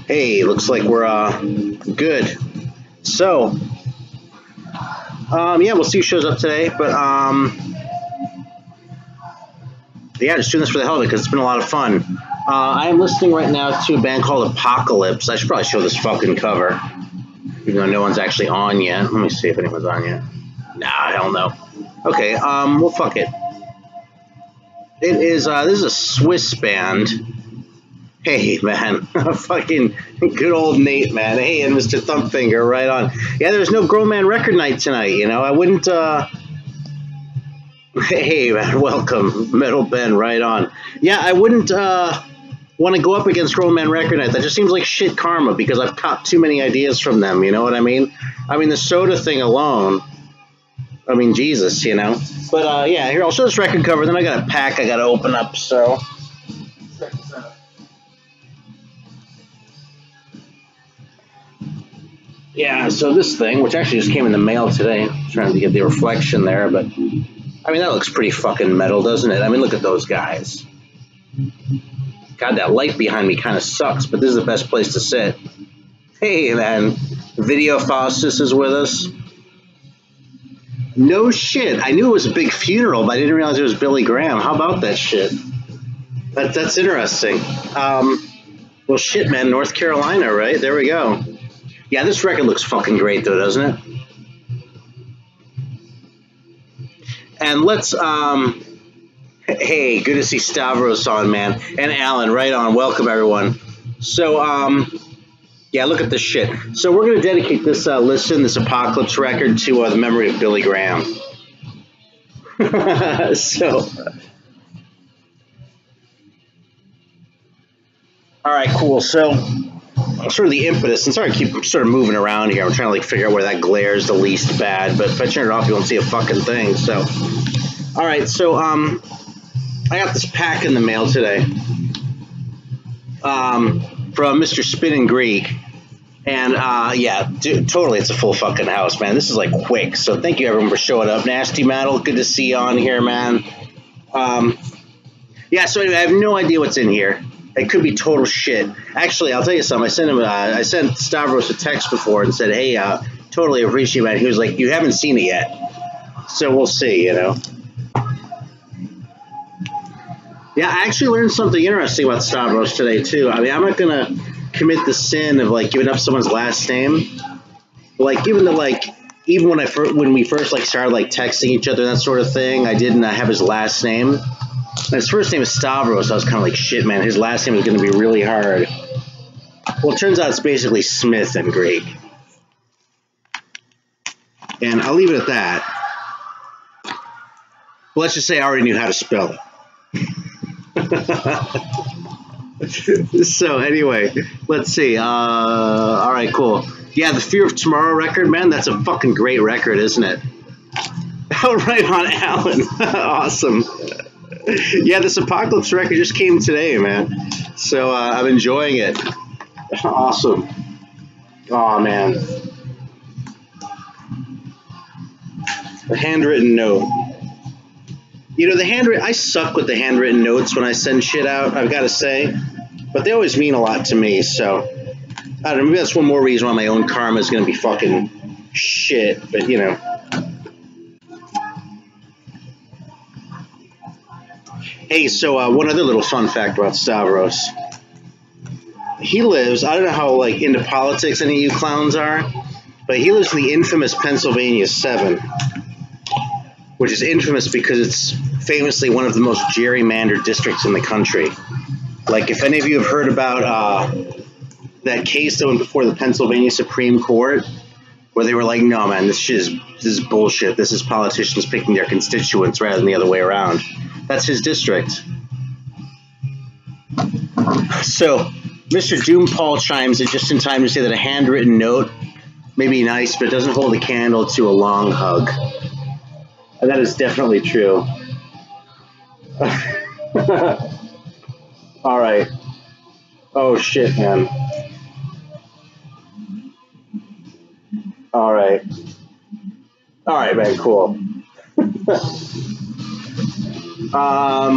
Hey, looks like we're good. So, yeah, we'll see who shows up today. But yeah, just doing this for the hell of it because it's been a lot of fun. I am listening right now to a band called Apocalypse. I should probably show this fucking cover, even though no one's actually on yet. Let me see if anyone's on yet. Nah, hell no. Okay, well, fuck it. It is, this is a Swiss band. Hey, man. Fucking good old Nate, man. Hey, and Mr. Thumpfinger, right on. Yeah, there's no Grown Man Record Night tonight, you know. I wouldn't, Hey, man, welcome. Metal Ben, right on. Yeah, I wouldn't, want to go up against Grown Man Record Night. That just seems like shit karma because I've copped too many ideas from them, you know what I mean? I mean, the soda thing alone, I mean, Jesus, you know? But, yeah, here, I'll show this record cover, then I got a pack I got to open up, so... Check this out. Yeah, so this thing, which actually just came in the mail today, trying to get the reflection there, but, I mean, that looks pretty fucking metal, doesn't it? I mean, look at those guys. God, that light behind me kind of sucks, but this is the best place to sit. Hey, man, Video Faustus is with us. No shit, I knew it was a big funeral, but I didn't realize it was Billy Graham. How about that shit? That's interesting. Well, shit, man, North Carolina, right? There we go. Yeah, this record looks fucking great, though, doesn't it? And let's, hey, good to see Stavros on, man. And Alan, right on. Welcome, everyone. So, yeah, look at this shit. So we're going to dedicate this listen, this Apocalypse record, to the memory of Billy Graham. So... All right, cool. So, sort of the impetus, and sorry I keep sort of moving around here. I'm trying to like figure out where that glare is the least bad, but if I turn it off, you won't see a fucking thing. So, all right. So, I got this pack in the mail today from Mr. Spinnin Greek, and yeah, dude, totally, it's a full fucking house, man. This is like quick. So, thank you everyone for showing up. Nasty Metal, good to see you on here, man. Yeah. So anyway, I have no idea what's in here. It could be total shit. Actually, I'll tell you something. I sent Stavros a text before and said, hey, totally appreciate it. He was like, you haven't seen it yet. So we'll see, you know. Yeah, I actually learned something interesting about Stavros today, too. I mean, I'm not going to commit the sin of, like, giving up someone's last name. But, like, even when we first, like, started, like, texting each other and that sort of thing, I didn't have his last name. And his first name is Stavros. I was kind of like, shit, man, his last name is going to be really hard. Well, it turns out it's basically Smith in Greek. And I'll leave it at that. Well, let's just say I already knew how to spell it. So, anyway, let's see. All right, cool. Yeah, the Fear of Tomorrow record, man, that's a fucking great record, isn't it? Oh, right on, Alan. Awesome. Yeah, this Apocalypse record just came today, man. So I'm enjoying it. Awesome. Oh, man. The handwritten note. You know, I suck with the handwritten notes when I send shit out, I've got to say. But they always mean a lot to me, so... I don't know, maybe that's one more reason why my own karma is going to be fucking shit, but, you know... Hey, so one other little fun fact about Stavros. He lives, I don't know how like into politics any of you clowns are, but he lives in the infamous Pennsylvania 7, which is infamous because it's famously one of the most gerrymandered districts in the country. Like, if any of you have heard about that case that went before the Pennsylvania Supreme Court, where they were like, no, man, this is bullshit. This is politicians picking their constituents rather than the other way around. That's his district. So, Mr. Doom Paul chimes in just in time to say that a handwritten note may be nice, but it doesn't hold a candle to a long hug. And that is definitely true. All right. Oh, shit, man. All right. All right, man, cool. All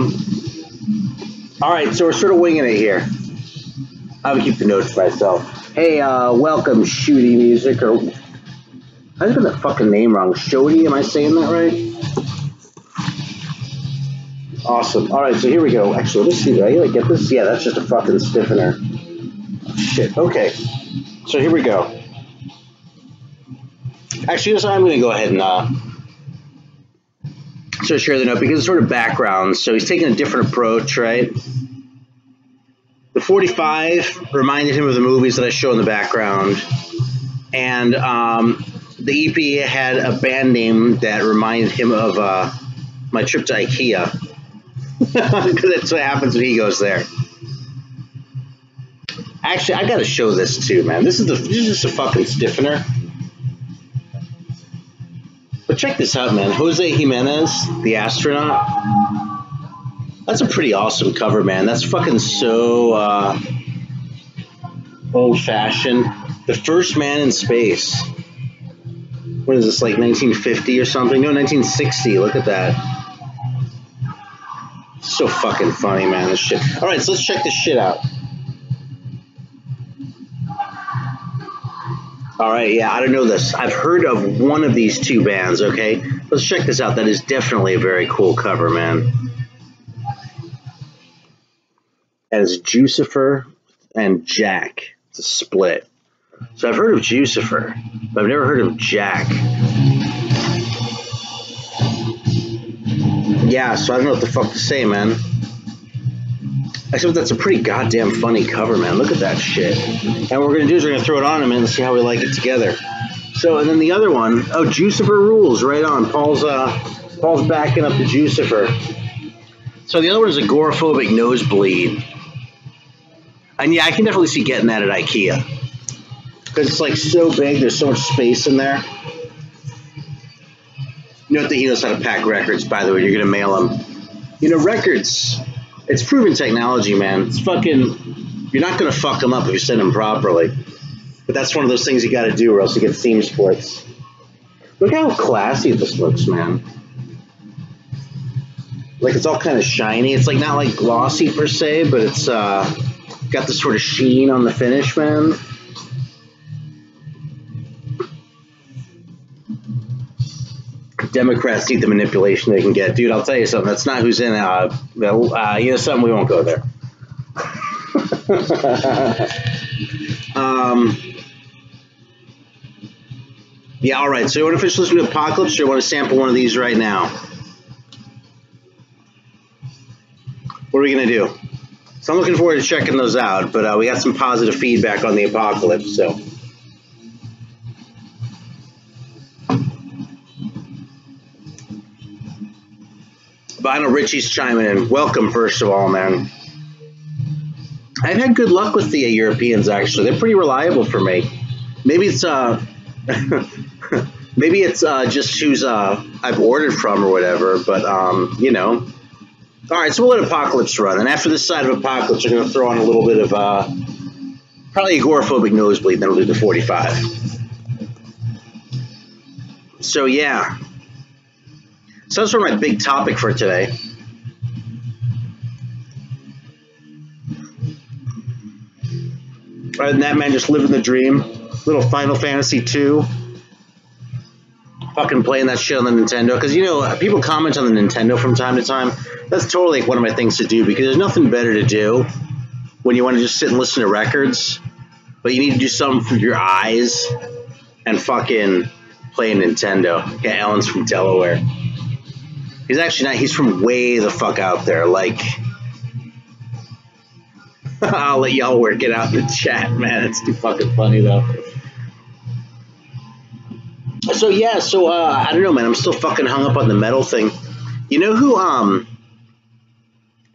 right, so we're sort of winging it here. I would keep the notes to myself. Hey, welcome, Shooty Music, or I just got the fucking name wrong. Shody, am I saying that right? Awesome. All right, so here we go. Actually, let's see. Did I get this? Yeah, that's just a fucking stiffener. Shit. Okay. So here we go. Actually, so I'm going to go ahead and so share the note because it's sort of background. So he's taking a different approach, right? The 45 reminded him of the movies that I show in the background, and the EP had a band name that reminded him of my trip to IKEA. Because that's what happens when he goes there. Actually, I gotta show this too, man. This is just a fucking stiffener. But check this out, man. Jose Jimenez, the astronaut. That's a pretty awesome cover, man. That's fucking so old-fashioned. The first man in space. What is this, like 1950 or something? No, 1960. Look at that. So fucking funny, man, this shit. All right, so let's check this shit out. All right, yeah, I don't know this. I've heard of one of these two bands, okay? Let's check this out. That is definitely a very cool cover, man. And it's Jucifer and Jack. It's a split. So I've heard of Jucifer, but I've never heard of Jack. Yeah, so I don't know what the fuck to say, man. Except that's a pretty goddamn funny cover, man. Look at that shit. And what we're going to do is we're going to throw it on him and see how we like it together. So, and then the other one, oh, Jucifer rules, right on. Paul's backing up the Jucifer. So the other one is Agoraphobic Nosebleed. And yeah, I can definitely see getting that at IKEA. Because it's like so big, there's so much space in there. Note that he knows how to pack records, by the way. You're going to mail them. You know, records, it's proven technology, man. It's fucking, you're not going to fuck them up if you send them properly. But that's one of those things you got to do or else you get seam splits. Look how classy this looks, man. Like, it's all kind of shiny. It's like not like glossy per se, but it's got this sort of sheen on the finish, man. Democrats need the manipulation they can get. Dude, I'll tell you something. That's not who's in it. You know something? We won't go there. Yeah, all right. So you want to finish listening to Apocalypse, or you want to sample one of these right now? What are we going to do? So I'm looking forward to checking those out, but we got some positive feedback on the Apocalypse, so... But I know Richie's chiming in. Welcome, first of all, man. I've had good luck with the Europeans, actually. They're pretty reliable for me. Maybe it's maybe it's just who's I've ordered from or whatever. But you know. All right, so we'll let Apocalypse run, and after this side of Apocalypse, we're going to throw on a little bit of probably Agoraphobic Nosebleed, then we'll do the 45. So yeah. So that's sort of my big topic for today. Other than that, man, just living the dream. Little Final Fantasy 2. Fucking playing that shit on the Nintendo. Because, you know, people comment on the Nintendo from time to time. That's totally like one of my things to do. Because there's nothing better to do when you want to just sit and listen to records. But you need to do something for your eyes. And fucking play Nintendo. Yeah, Alan's from Delaware. He's actually not. He's from way the fuck out there. Like, I'll let y'all work it out in the chat, man. It's too fucking funny, though. So, yeah. So, I don't know, man. I'm still fucking hung up on the metal thing. You know who,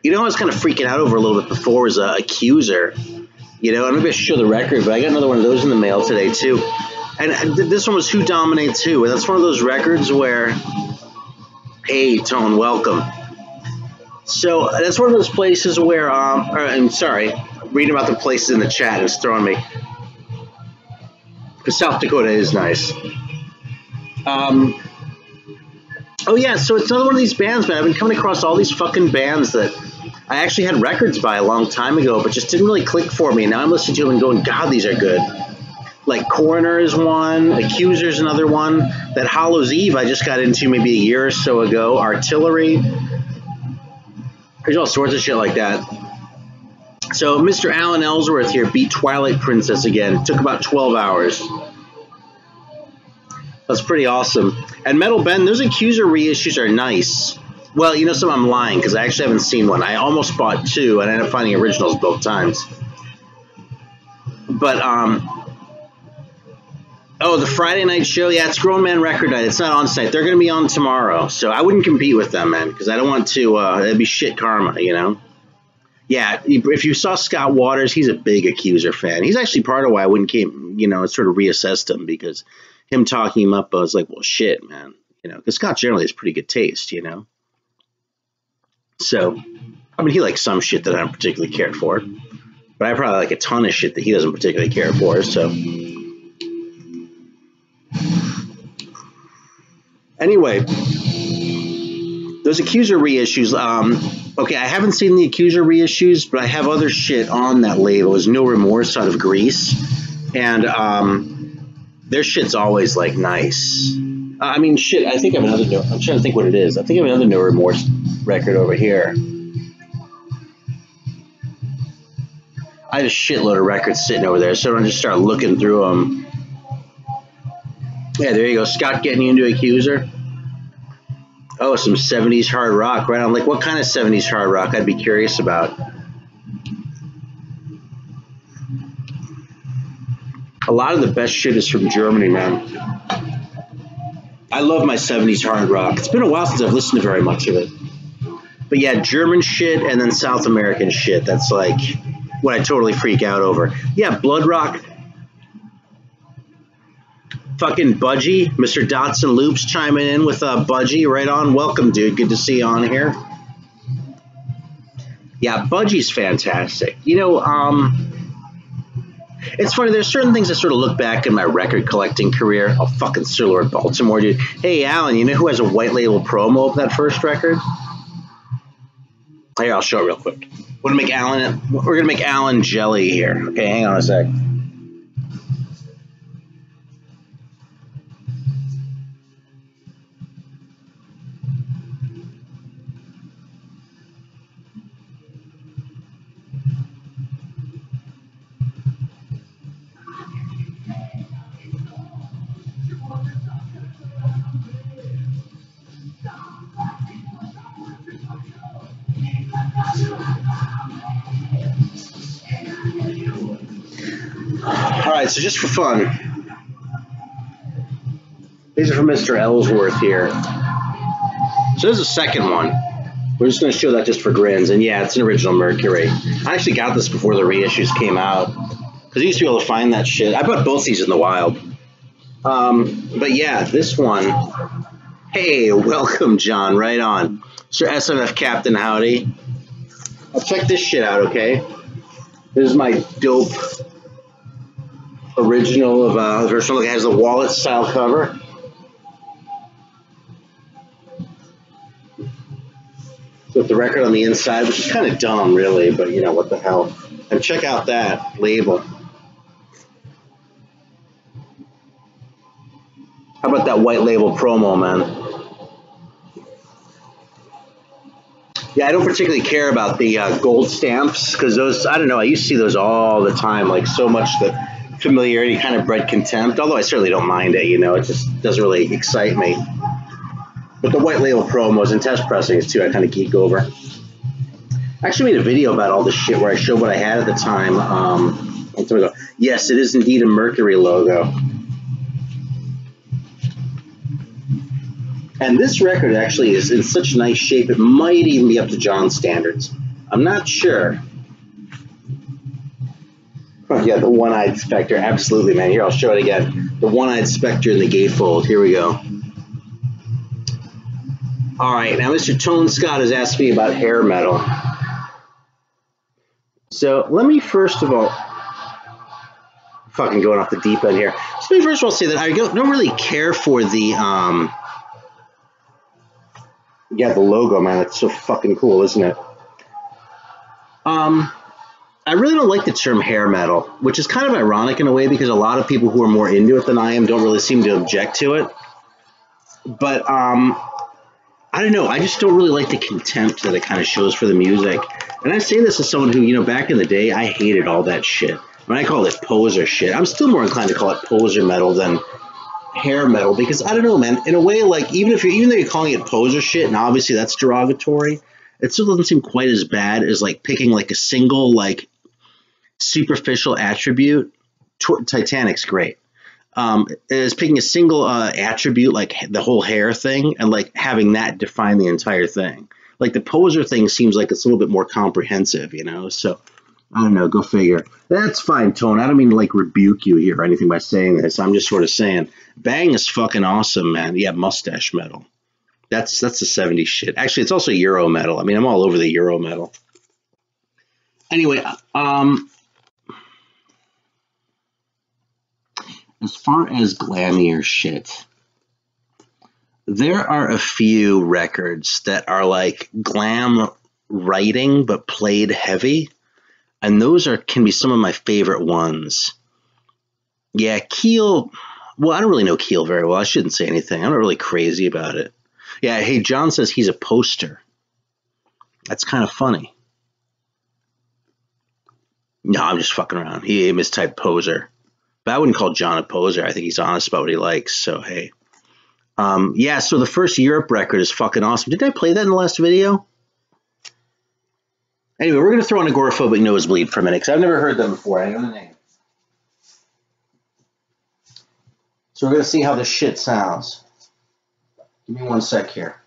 you know, I was kind of freaking out over a little bit before was Accuser. You know, I'm going to show the record, but I got another one of those in the mail today, too. And this one was Who Dominates Who. And that's one of those records where... Hey, Tone, welcome. So that's one of those places where, I'm sorry, reading about the places in the chat is throwing me. Because South Dakota is nice. Oh yeah, so it's another one of these bands, man. I've been coming across all these fucking bands that I actually had records by a long time ago, but just didn't really click for me. Now I'm listening to them and going, God, these are good. Like Coroner is one, Accuser's another one. That Hollow's Eve I just got into maybe a year or so ago. Artillery. There's all sorts of shit like that. So Mr. Alan Ellsworth here beat Twilight Princess again. Took about 12 hours. That's pretty awesome. And Metal Ben, those Accuser reissues are nice. Well, you know something, I'm lying because I actually haven't seen one. I almost bought two and I ended up finding originals both times. But, oh, the Friday night show? Yeah, it's Grown Man Record Night. It's not on tonight. They're going to be on tomorrow. So I wouldn't compete with them, man, because I don't want to, it'd be shit karma, you know? Yeah, if you saw Scott Waters, he's a big Accuser fan. He's actually part of why I wouldn't sort of reassessed him, because him talking him up, I was like, well, shit, man. You know, because Scott generally has pretty good taste, you know? So, I mean, he likes some shit that I don't particularly care for. But I probably like a ton of shit that he doesn't particularly care for, so. Anyway, those Accuser reissues, okay, I haven't seen the Accuser reissues, but I have other shit on that label. There's No Remorse out of Greece, and their shit's always, like, nice. I mean, shit, I think I have another, I'm trying to think what it is. I think I have another No Remorse record over here. I had a shitload of records sitting over there, so I'm going to just start looking through them. Yeah, there you go. Scott getting you into Accuser. Oh, some 70s hard rock, right? I'm like, what kind of 70s hard rock? I'd be curious about. A lot of the best shit is from Germany, man. I love my 70s hard rock. It's been a while since I've listened to very much of it. But yeah, German shit and then South American shit. That's like what I totally freak out over. Yeah, Blood Rock. Fucking Budgie. Mr. Dotson Loops chiming in with Budgie. Right on. Welcome, dude. Good to see you on here. Yeah, Budgie's fantastic. You know, it's funny. There's certain things I sort of look back in my record collecting career. Oh, fucking Sir Lord Baltimore, dude. Hey, Alan, you know who has a white label promo of that first record? Here, I'll show it real quick. We're gonna make Alan jelly here. Okay, hang on a sec. Alright, so just for fun, these are from Mr. Ellsworth here. So there's a second one. We're just going to show that just for grins. And yeah, it's an original Mercury. I actually got this before the reissues came out, because I used to be able to find that shit. I bought both these in the wild. But yeah, this one. Hey, welcome, John. Right on. Sir SMF Captain Howdy. I'll check this shit out, okay? This is my dope original of version. Look, it has the wallet style cover. With the record on the inside, which is kind of dumb, really, but you know, what the hell. And check out that label. How about that white label promo, man? Yeah, I don't particularly care about the gold stamps, because those, I don't know, I used to see those all the time, like so much that familiarity kind of bred contempt, although I certainly don't mind it, you know, it just doesn't really excite me. But the white label promos and test pressings, too, I kind of geek over. I actually made a video about all this shit where I showed what I had at the time. Long time ago. Yes, it is indeed a Mercury logo. And this record actually is in such nice shape, it might even be up to John's standards. I'm not sure. Oh, yeah, the One-Eyed Spectre. Absolutely, man. Here, I'll show it again. The One-Eyed Spectre in the gatefold. Here we go. All right, now Mr. Tone Scott has asked me about hair metal. So let me first of all, fucking going off the deep end here. So let me first of all say that I don't really care for the, yeah, the logo, man. It's so fucking cool, isn't it? I really don't like the term hair metal, which is kind of ironic in a way because a lot of people who are more into it than I am don't really seem to object to it. But I don't know. I just don't really like the contempt that it kind of shows for the music. And I say this as someone who, you know, back in the day, I hated all that shit. When I called it poser shit, I'm still more inclined to call it poser metal than hair metal because I don't know, man. In a way, like even though you're calling it poser shit, and obviously that's derogatory, it still doesn't seem quite as bad as like picking like a single like superficial attribute. Titanic's great. Is picking a single attribute like the whole hair thing and like having that define the entire thing. Like the poser thing seems like it's a little bit more comprehensive, you know. So I don't know. Go figure. That's fine, Tone. I don't mean to like rebuke you here or anything by saying this. I'm just sort of saying Bang is fucking awesome, man. Yeah, mustache metal. That's the 70s shit. Actually, it's also Euro metal. I mean, I'm all over the Euro metal. Anyway, as far as glammier shit, there are a few records that are like glam writing but played heavy, and those can be some of my favorite ones. Yeah, Keel. Well, I don't really know Keel very well. I shouldn't say anything. I'm not really crazy about it. Yeah, hey, John says he's a poster. That's kind of funny. No, I'm just fucking around. He mistyped poser. But I wouldn't call John a poser. I think he's honest about what he likes. So, hey. Yeah, so the first Europe record is fucking awesome. Did I play that in the last video? Anyway, we're going to throw in Agoraphobic Nosebleed for a minute because I've never heard them before. I know the name. So we're going to see how this shit sounds. Give me 1 sec here.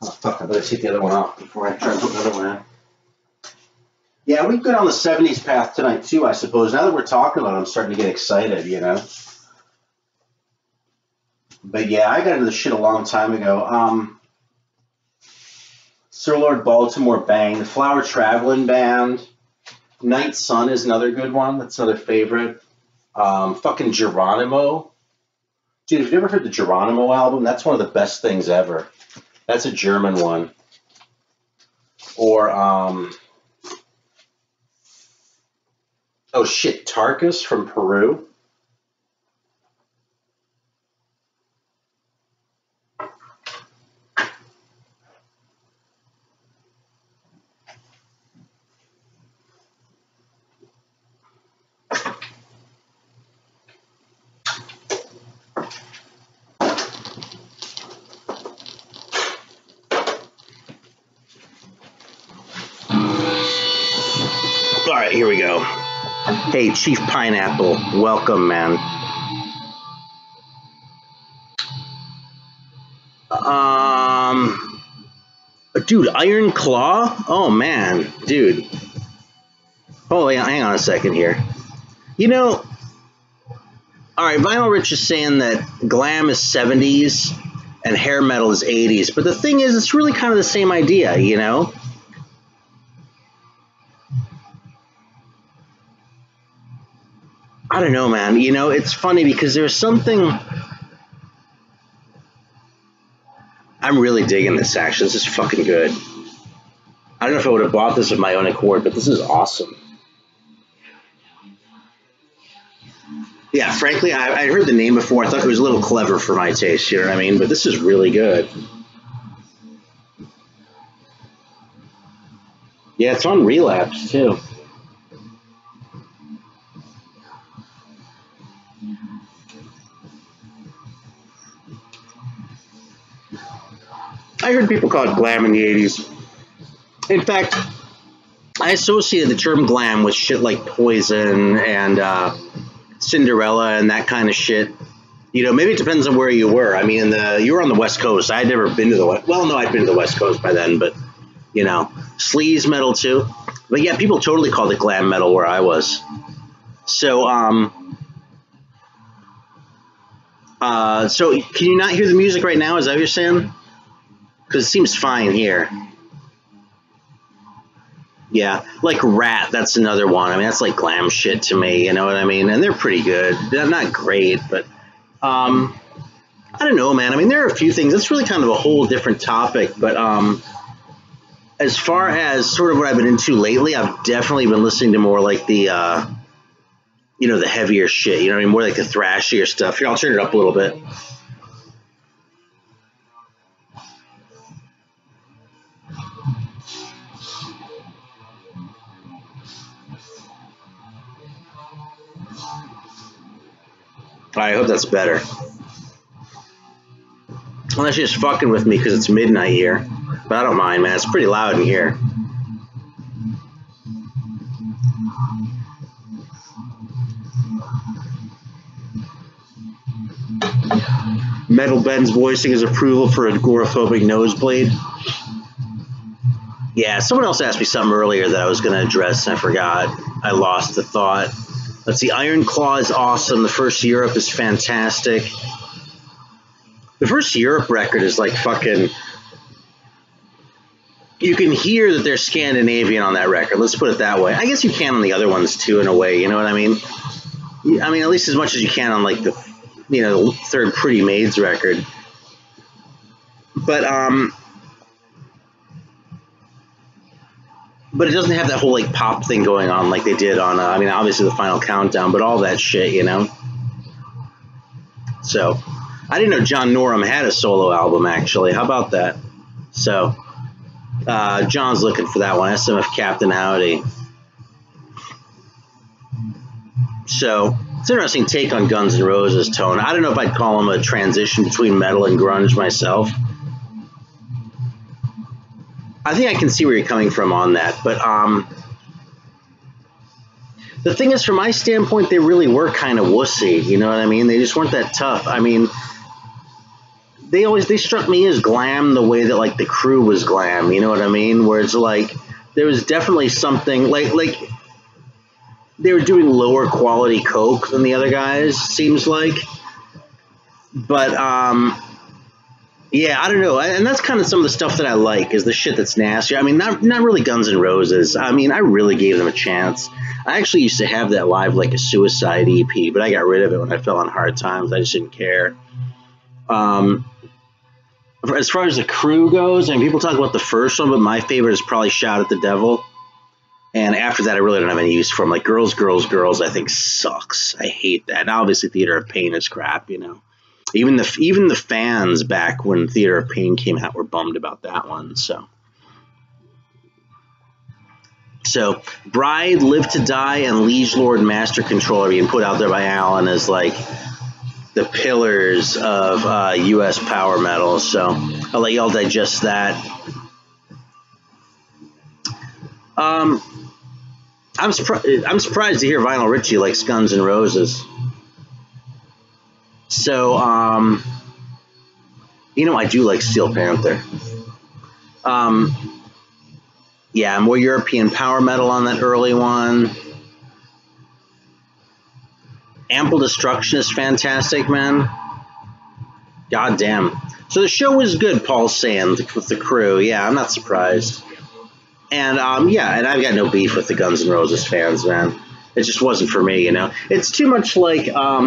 Oh, fuck, I better take the other one off before I try to put another one in. Yeah, we go down the 70s path tonight, too, I suppose. Now that we're talking about it, I'm starting to get excited, you know? But yeah, I got into this shit a long time ago. Sir Lord Baltimore Bang, the Flower Traveling Band, Night Sun is another good one. That's another favorite. Fucking Geronimo. Dude, have you ever heard the Geronimo album? That's one of the best things ever. That's a German one. Or, oh shit, Tarkus from Peru. All right, here we go. Hey, Chief Pineapple, welcome, man. Dude, Iron Claw? Oh, man, dude. Oh, hang on a second here. You know, all right, Vinyl Rich is saying that glam is 70s and hair metal is 80s, but the thing is, it's really kind of the same idea, you know? I don't know, man. You know, it's funny because there's something... I'm really digging this, actually. This is fucking good. I don't know if I would have bought this of my own accord, but this is awesome. Yeah, frankly, I heard the name before. I thought it was a little clever for my taste, you know what I mean? But this is really good. Yeah, it's on Relapse, too. I heard people call it glam in the 80s. In fact, I associated the term glam with shit like Poison and Cinderella and that kind of shit. You know, maybe it depends on where you were. I mean, you were on the West Coast. I'd never been to the West. Well, no, I'd been to the West Coast by then, but, you know, sleaze metal too. But yeah, people totally called it glam metal where I was. So, so can you not hear the music right now? Is that what you're saying? Because it seems fine here. Yeah, like Rat, that's another one. I mean, that's like glam shit to me, you know what I mean? And they're pretty good. They're not great, but I don't know, man. I mean, there are a few things. That's really kind of a whole different topic, but as far as sort of what I've been into lately, I've definitely been listening to more like the, you know, the heavier shit. You know what I mean? More like the thrashier stuff. Here, I'll turn it up a little bit. I hope that's better. Unless you're just fucking with me because it's midnight here. But I don't mind, man. It's pretty loud in here. Metal Ben's voicing his approval for agoraphobic nosebleed. Yeah, someone else asked me something earlier that I was going to address, and I forgot. I lost the thought. Let's see. Iron Claw is awesome. The first Europe is fantastic. The first Europe record is like fucking... You can hear that they're Scandinavian on that record. Let's put it that way. I guess you can on the other ones too, in a way. You know what I mean? I mean, at least as much as you can on like the, you know, the third Pretty Maids record. But it doesn't have that whole like pop thing going on like they did on. I mean, obviously the Final Countdown, but all that shit, you know. So, I didn't know John Norum had a solo album actually. How about that? So. John's looking for that one. SMF Captain Howdy. So, it's an interesting take on Guns N' Roses tone. I don't know if I'd call him a transition between metal and grunge myself. I think I can see where you're coming from on that. But the thing is, from my standpoint, they really were kind of wussy. You know what I mean? They just weren't that tough. I mean... They struck me as glam the way that like the Crew was glam, you know what I mean? Where it's like there was definitely something like they were doing lower quality coke than the other guys, seems like. But yeah, I don't know, and that's kind of some of the stuff that I like is the shit that's nasty. I mean, not really Guns N' Roses. I mean, I really gave them a chance. I actually used to have that live like a Suicide EP, but I got rid of it when I fell on hard times. I just didn't care. As far as the Crew goes, I mean, people talk about the first one, but my favorite is probably Shout at the Devil. And after that, I really don't have any use for them. Like Girls, Girls, Girls, I think sucks. I hate that. And obviously, Theater of Pain is crap, you know. Even the fans back when Theater of Pain came out were bummed about that one. So Bride, Live to Die, and Liege Lord Master Control are being put out there by Alan as like the pillars of U.S. power metal, so I'll let y'all digest that. I'm surprised to hear Vinyl Richie likes Guns N' Roses. So, you know, I do like Steel Panther. Yeah, more European power metal on that early one. Ample Destruction is fantastic, man. God damn. So the show was good, Paul's saying, with the Crew. Yeah, I'm not surprised. And, yeah, and I've got no beef with the Guns N' Roses fans, man. It just wasn't for me, you know. It's too much like, I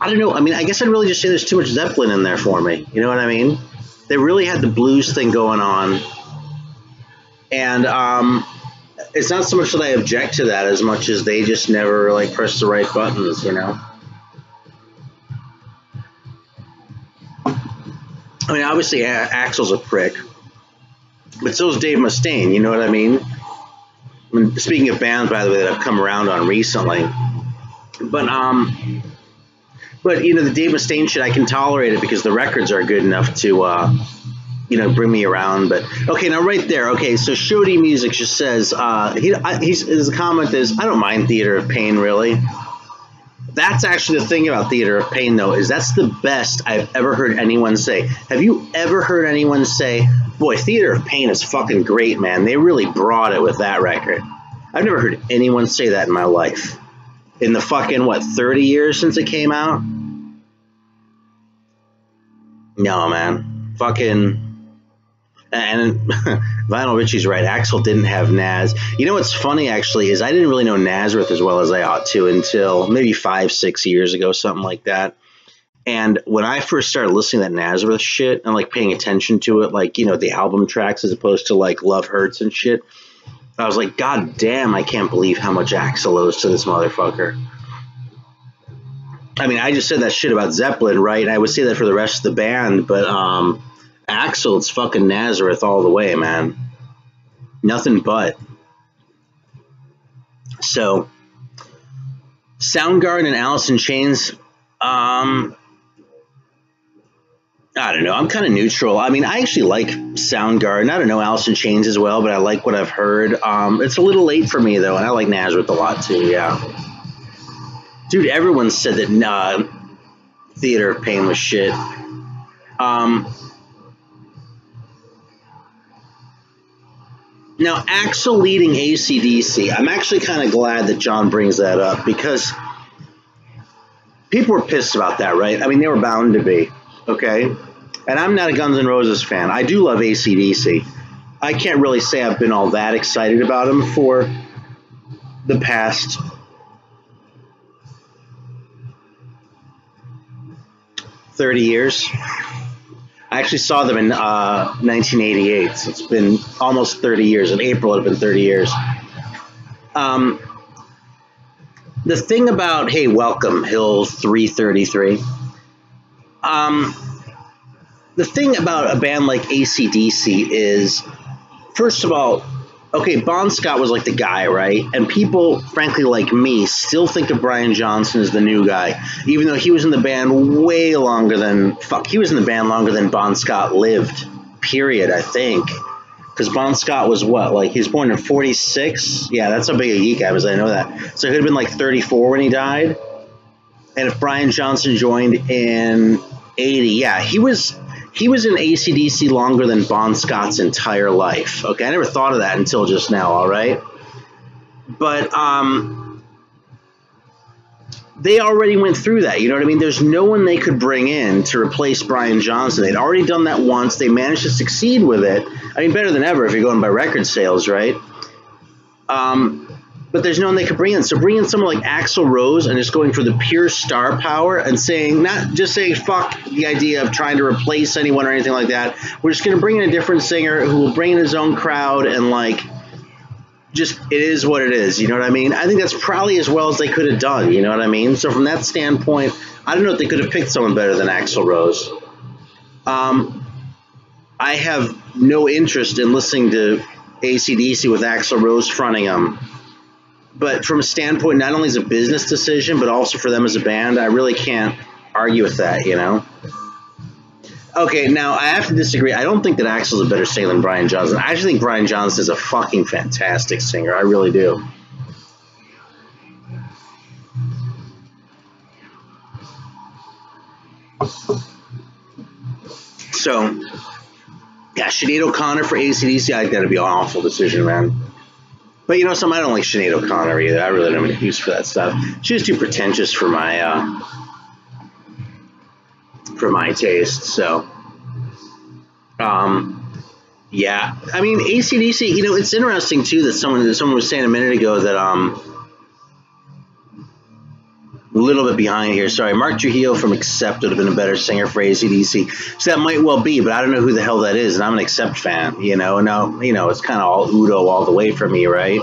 don't know. I mean, I guess I'd really just say there's too much Zeppelin in there for me. You know what I mean? They really had the blues thing going on. And, it's not so much that I object to that as much as they just never, like, press the right buttons, you know? I mean, obviously, Axl's a prick. But so's Dave Mustaine, you know what I mean? Speaking of bands, by the way, that I've come around on recently. But, you know, the Dave Mustaine shit, I can tolerate it because the records are good enough to, you know, bring me around. But okay, now right there. Okay, so Shody Music just says his comment is, I don't mind Theater of Pain really. That's actually the thing about Theater of Pain though, is that's the best I've ever heard anyone say. Have you ever heard anyone say, boy, Theater of Pain is fucking great, man? They really brought it with that record. I've never heard anyone say that in my life. In the fucking, what, 30 years since it came out? No, man. Fucking... And Vinyl Richie's right. Axl didn't have Naz. You know what's funny, actually, is I didn't really know Nazareth as well as I ought to until maybe 5-6 years ago, something like that. And when I first started listening to that Nazareth shit and like paying attention to it, like, you know, the album tracks as opposed to like Love Hurts and shit, I was like, God damn, I can't believe how much Axl owes to this motherfucker. I mean, I just said that shit about Zeppelin, right? And I would say that for the rest of the band, but Axl, it's fucking Nazareth all the way, man. Nothing but. So, Soundgarden and Alice in Chains, I don't know. I'm kind of neutral. I mean, I actually like Soundgarden. I don't know Alice in Chains as well, but I like what I've heard. It's a little late for me, though, and I like Nazareth a lot, too, yeah. Dude, everyone said that Theater of Pain was shit. Now, Axl leading AC/DC, I'm actually kind of glad that John brings that up because people were pissed about that, right? I mean, they were bound to be, okay? And I'm not a Guns N' Roses fan. I do love AC/DC. I can't really say I've been all that excited about them for the past 30 years. I actually saw them in 1988, so it's been almost 30 years. In April, it had been 30 years. The thing about, hey, welcome, Hill 333. The thing about a band like AC/DC is, first of all, okay, Bon Scott was like the guy, right? And people, frankly, like me, still think of Brian Johnson as the new guy, even though he was in the band way longer than, he was in the band longer than Bon Scott lived, period, I think. Because Bon Scott was what, like, he was born in 46? Yeah, that's how big a geek I was, I know that. So he'd have been like 34 when he died. And if Brian Johnson joined in 80, yeah, he was in AC/DC longer than Bon Scott's entire life. Okay, I never thought of that until just now, all right? But they already went through that, you know what I mean? There's no one they could bring in to replace Brian Johnson. They'd already done that once. They managed to succeed with it. I mean, better than ever if you're going by record sales, right? But there's no one they could bring in. So bring in someone like Axl Rose and just going for the pure star power and saying, not just saying fuck the idea of trying to replace anyone or anything like that. We're just going to bring in a different singer who will bring in his own crowd and like, just, it is what it is. You know what I mean? I think that's probably as well as they could have done. You know what I mean? So from that standpoint, I don't know if they could have picked someone better than Axl Rose. I have no interest in listening to AC/DC with Axl Rose fronting them. But from a standpoint, not only as a business decision, but also for them as a band, I really can't argue with that, you know? Okay, now I have to disagree. I don't think that Axl's a better singer than Brian Johnson. I actually think Brian Johnson is a fucking fantastic singer. I really do. So, yeah, Sinead O'Connor for AC/DC, I think that'd be an awful decision, man. But you know something, I don't like Sinead O'Connor either. I really don't have any use for that stuff. She's too pretentious for my taste. So, yeah. I mean, AC/DC. You know, it's interesting too that someone was saying a minute ago that a little bit behind here. Sorry, Mark Trujillo from Accept would have been a better singer for AC/DC. So that might well be, but I don't know who the hell that is, and I'm an Accept fan, you know. Now, you know, it's kind of all Udo all the way for me, right?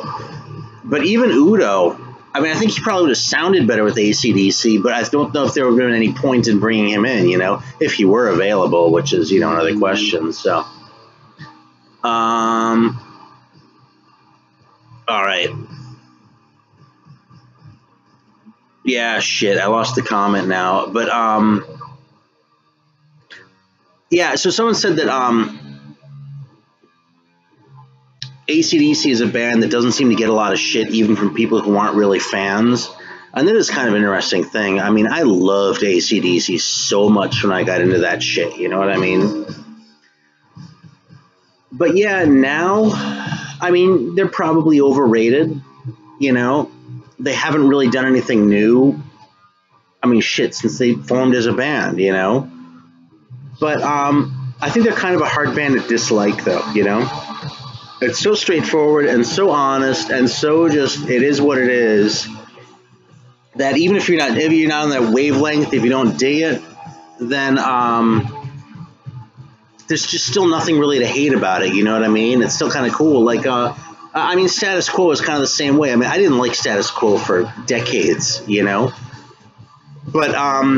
But even Udo, I mean, I think he probably would have sounded better with AC/DC, but I don't know if there would have been any point in bringing him in, you know, if he were available, which is, you know, another question. So, all right. Yeah, shit, I lost the comment now. But, yeah, so someone said that AC/DC is a band that doesn't seem to get a lot of shit, even from people who aren't really fans. And that is kind of an interesting thing. I mean, I loved AC/DC so much when I got into that shit, you know what I mean? But yeah, now, I mean, they're probably overrated, you know? They haven't really done anything new. I mean, shit, since they formed as a band, you know? But I think they're kind of a hard band to dislike, though, you know? It's so straightforward and so honest and so just, it is what it is, that even if you're not on that wavelength, if you don't dig it, then there's just still nothing really to hate about it. You know what I mean? It's still kind of cool. Like, I mean, Status Quo is kind of the same way. I mean, I didn't like Status Quo for decades, you know? But I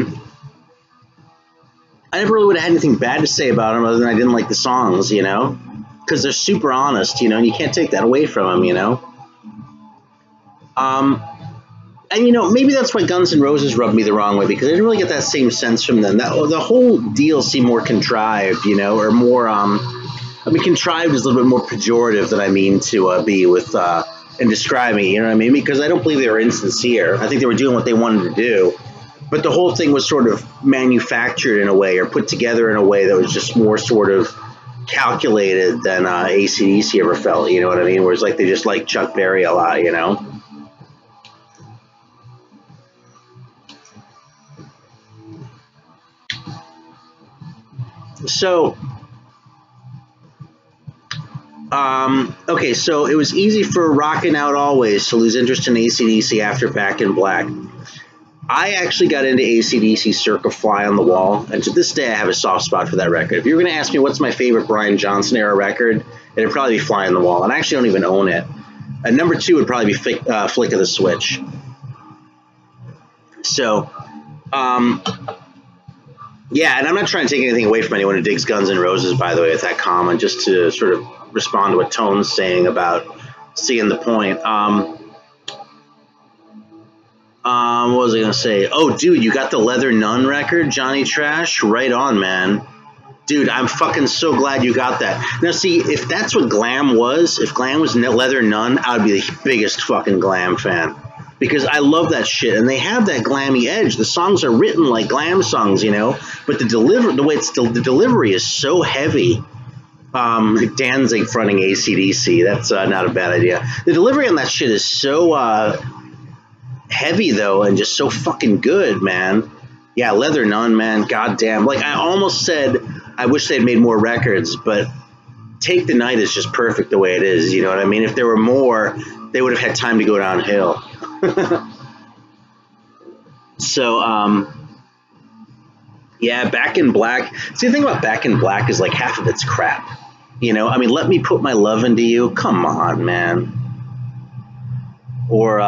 never really would have had anything bad to say about them other than I didn't like the songs, you know? Because they're super honest, you know, and you can't take that away from them, you know? And, you know, maybe that's why Guns N' Roses rubbed me the wrong way, because I didn't really get that same sense from them. The whole deal seemed more contrived, you know, or more, I mean, contrived is a little bit more pejorative than I mean to be with, in describing, you know what I mean? Because I don't believe they were insincere. I think they were doing what they wanted to do. But the whole thing was sort of manufactured in a way, or put together in a way that was just more sort of calculated than AC/DC ever felt, you know what I mean? Whereas, like, they just like Chuck Berry a lot, you know? So, okay, so it was easy for Rockin' Out Always to lose interest in AC/DC after Back in Black. I actually got into AC/DC circa Fly on the Wall, and to this day I have a soft spot for that record. If you were going to ask me what's my favorite Brian Johnson era record, it'd probably be Fly on the Wall, and I actually don't even own it. And number 2 would probably be Flick of the Switch. So, yeah, and I'm not trying to take anything away from anyone who digs Guns N' Roses, by the way, with that comment, just to sort of respond to what Tone's saying about seeing the point. What was I going to say? Oh, dude, you got the Leather Nun record, Johnny Trash? Right on, man. Dude, I'm fucking so glad you got that. Now, see, if that's what glam was, if glam was Leather Nun, I would be the biggest fucking glam fan. Because I love that shit, and they have that glammy edge. The songs are written like glam songs, you know, but the delivery is so heavy. Danzig fronting AC/DC, that's not a bad idea. The delivery on that shit is so heavy, though, and just so fucking good, man. Yeah, Leather Nun, man, goddamn. Like, I almost said I wish they'd made more records, but Take the Night is just perfect the way it is, you know what I mean? If there were more, they would have had time to go downhill. So, yeah, Back in Black. See, the thing about Back in Black is, like, half of it's crap. You know, I mean, Let Me Put My Love Into You. Come on, man. Or,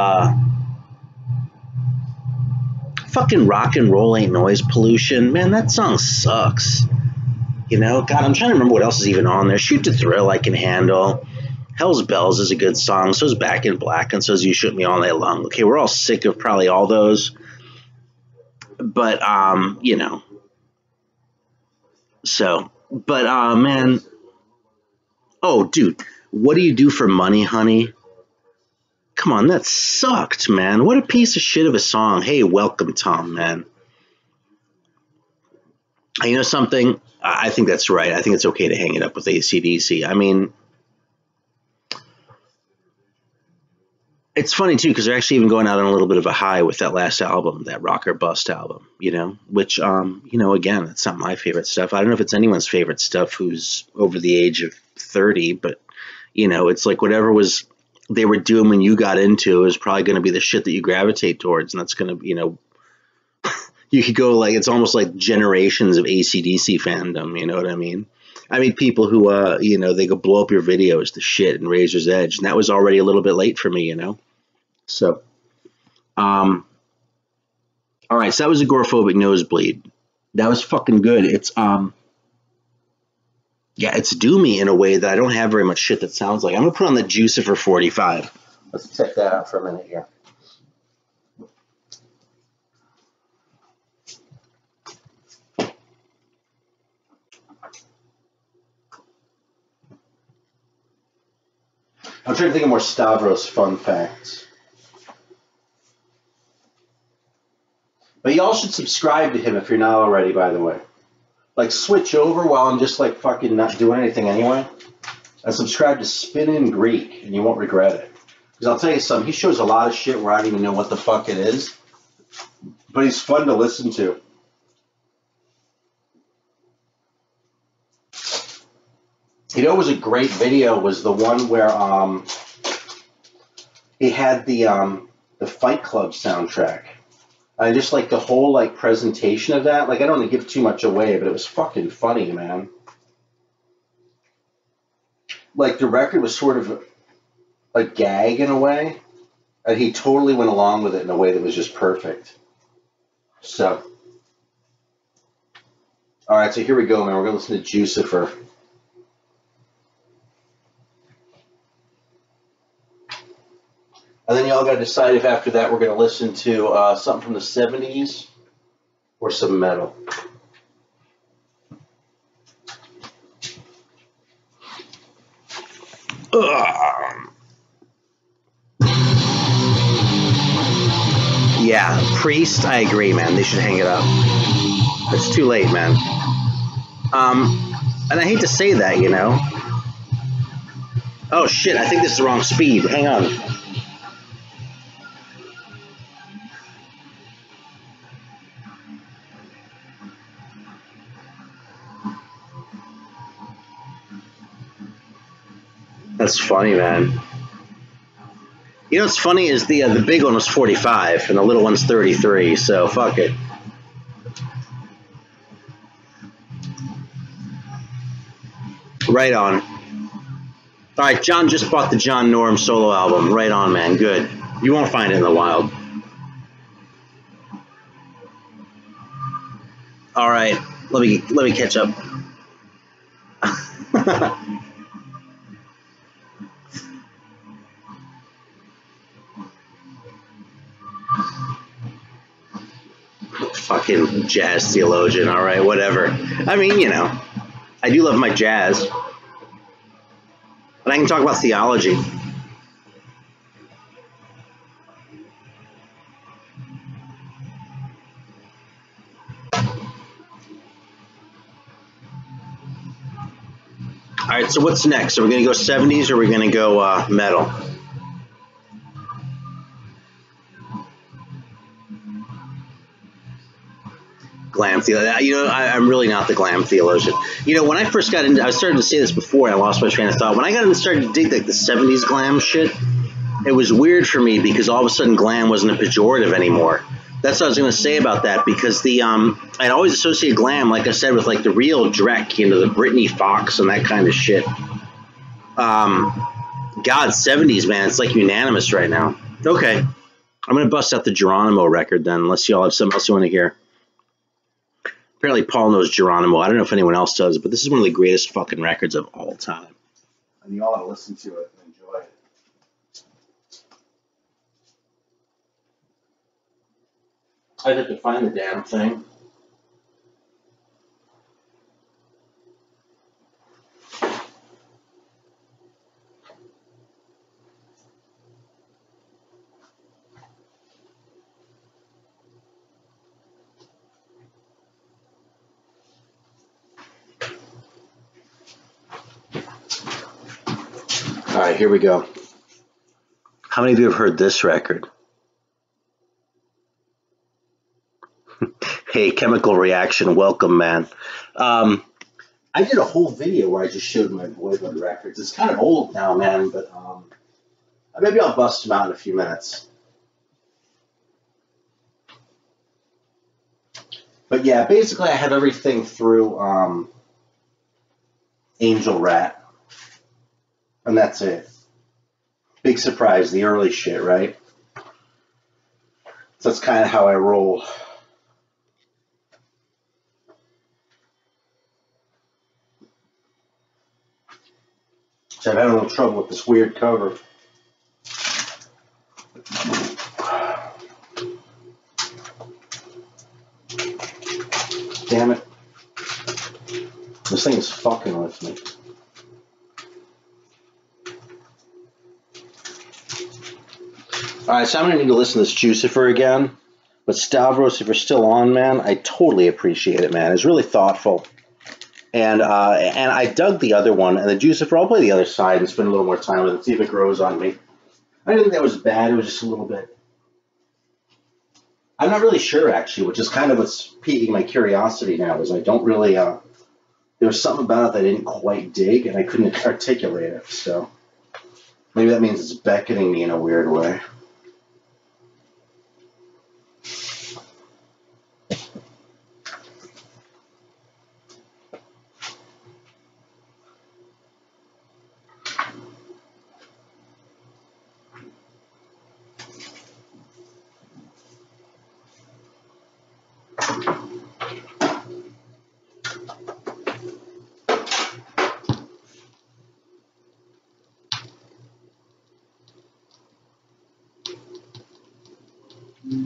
fucking Rock and Roll Ain't Noise Pollution. Man, that song sucks. You know, God, I'm trying to remember what else is even on there. Shoot to Thrill I Can Handle. Hell's Bells is a good song. So is Back in Black, and so is You Shoot Me All Night Long. Okay, we're all sick of probably all those. But, you know. So, but, man. Oh, dude, What Do You Do for Money, Honey? Come on, that sucked, man. What a piece of shit of a song. Hey, welcome, Tom, man. You know something? I think that's right. I think it's okay to hang it up with AC/DC. I mean, it's funny, too, because they're actually even going out on a little bit of a high with that last album, that Rock or Bust album, you know, which, you know, again, it's not my favorite stuff. I don't know if it's anyone's favorite stuff who's over the age of 30, but, you know, it's like whatever was they were doing when you got into is probably going to be the shit that you gravitate towards, and that's going to, you know, you could go like, it's almost like generations of AC/DC fandom, you know what I mean? I mean, people who, you know, they go blow up your videos to shit and Razor's Edge, and that was already a little bit late for me, you know? So, all right, so that was Agoraphobic Nosebleed. That was fucking good. It's, yeah, it's doomy in a way that I don't have very much shit that sounds like. I'm going to put on the Jucifer 45. Let's check that out for a minute here. I'm trying to think of more Stavros fun facts. But y'all should subscribe to him if you're not already, by the way. Like, switch over while I'm just, like, fucking not doing anything anyway. And subscribe to Spinnin Greek, and you won't regret it. Because I'll tell you something, he shows a lot of shit where I don't even know what the fuck it is. But he's fun to listen to. You know, it was a great video, was the one where he had the Fight Club soundtrack. I just like the whole like presentation of that. Like I don't want to give too much away, but it was fucking funny, man. Like the record was sort of a gag in a way, and he totally went along with it in a way that was just perfect. So, all right, so here we go, man. We're gonna listen to Jucifer. And then y'all got to decide if after that we're going to listen to something from the 70s or some metal. Yeah, Priest, I agree, man. They should hang it up. It's too late, man. And I hate to say that, you know. Oh, shit, I think this is the wrong speed. Hang on. That's funny, man. You know what's funny is the big one was 45 and the little one's 33, so fuck it. Right on. All right, John just bought the John Norm solo album. Right on, man. Good. You won't find it in the wild. All right, let me catch up. Fucking jazz theologian. All right, whatever. I mean, you know, I do love my jazz, but I can talk about theology. All right, so what's next? Are we going to go 70s or are we going to go metal? Glam theologian. You know, I'm really not the glam theologian. You know, when I first got into, I started to say this before and I lost my train of thought. When I got into started to dig like the 70s glam shit, it was weird for me because all of a sudden glam wasn't a pejorative anymore. That's what I was going to say about that, because the I'd always associate glam, like I said, with like the real Drek, you know, the Britney Fox and that kind of shit. God, 70s, man, it's like unanimous right now. Okay, I'm going to bust out the Geronimo record then, unless y'all have something else you want to hear. Apparently Paul knows Geronimo. I don't know if anyone else does, but this is one of the greatest fucking records of all time. And you all ought to listen to it and enjoy it. I'd have to find the damn thing. All right, here we go. How many of you have heard this record? Hey, Chemical Reaction, welcome, man. I did a whole video where I just showed my Voivod records. It's kind of old now, man, but maybe I'll bust them out in a few minutes. But yeah, basically I have everything through Angel Rat. And that's it. Big surprise, the early shit, right? So that's kind of how I roll. So I'm having a little trouble with this weird cover. Damn it. This thing is fucking with me. Alright, so I'm going to need to listen to this Jucifer again. But Stavros, if you're still on, man, I totally appreciate it, man. It's really thoughtful. And I dug the other one, and the Jucifer, I'll play the other side and spend a little more time with it, see if it grows on me. I didn't think that was bad, it was just a little bit... I'm not really sure, actually, which is kind of what's piquing my curiosity now, is I don't really... there was something about it that I didn't quite dig, and I couldn't articulate it, so... Maybe that means it's beckoning me in a weird way. Hey,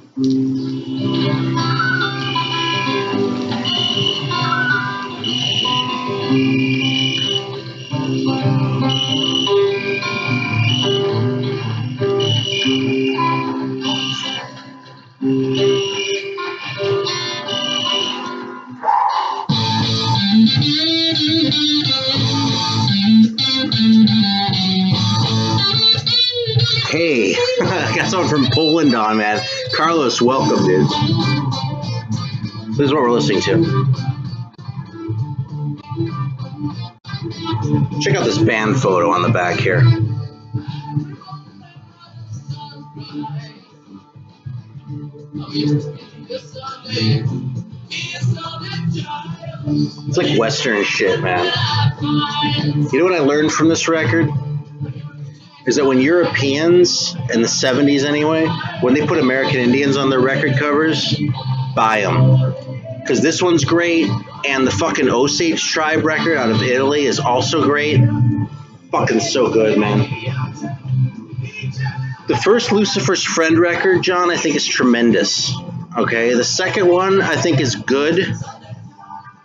I got someone from Poland on, man. Carlos, welcome, dude. This is what we're listening to. Check out this band photo on the back here. It's like Western shit, man. You know what I learned from this record? Is that when Europeans, in the 70s anyway, when they put American Indians on their record covers, buy them. Because this one's great, and the fucking Osage Tribe record out of Italy is also great. Fucking so good, man. The first Lucifer's Friend record, John, I think is tremendous. Okay, the second one I think is good,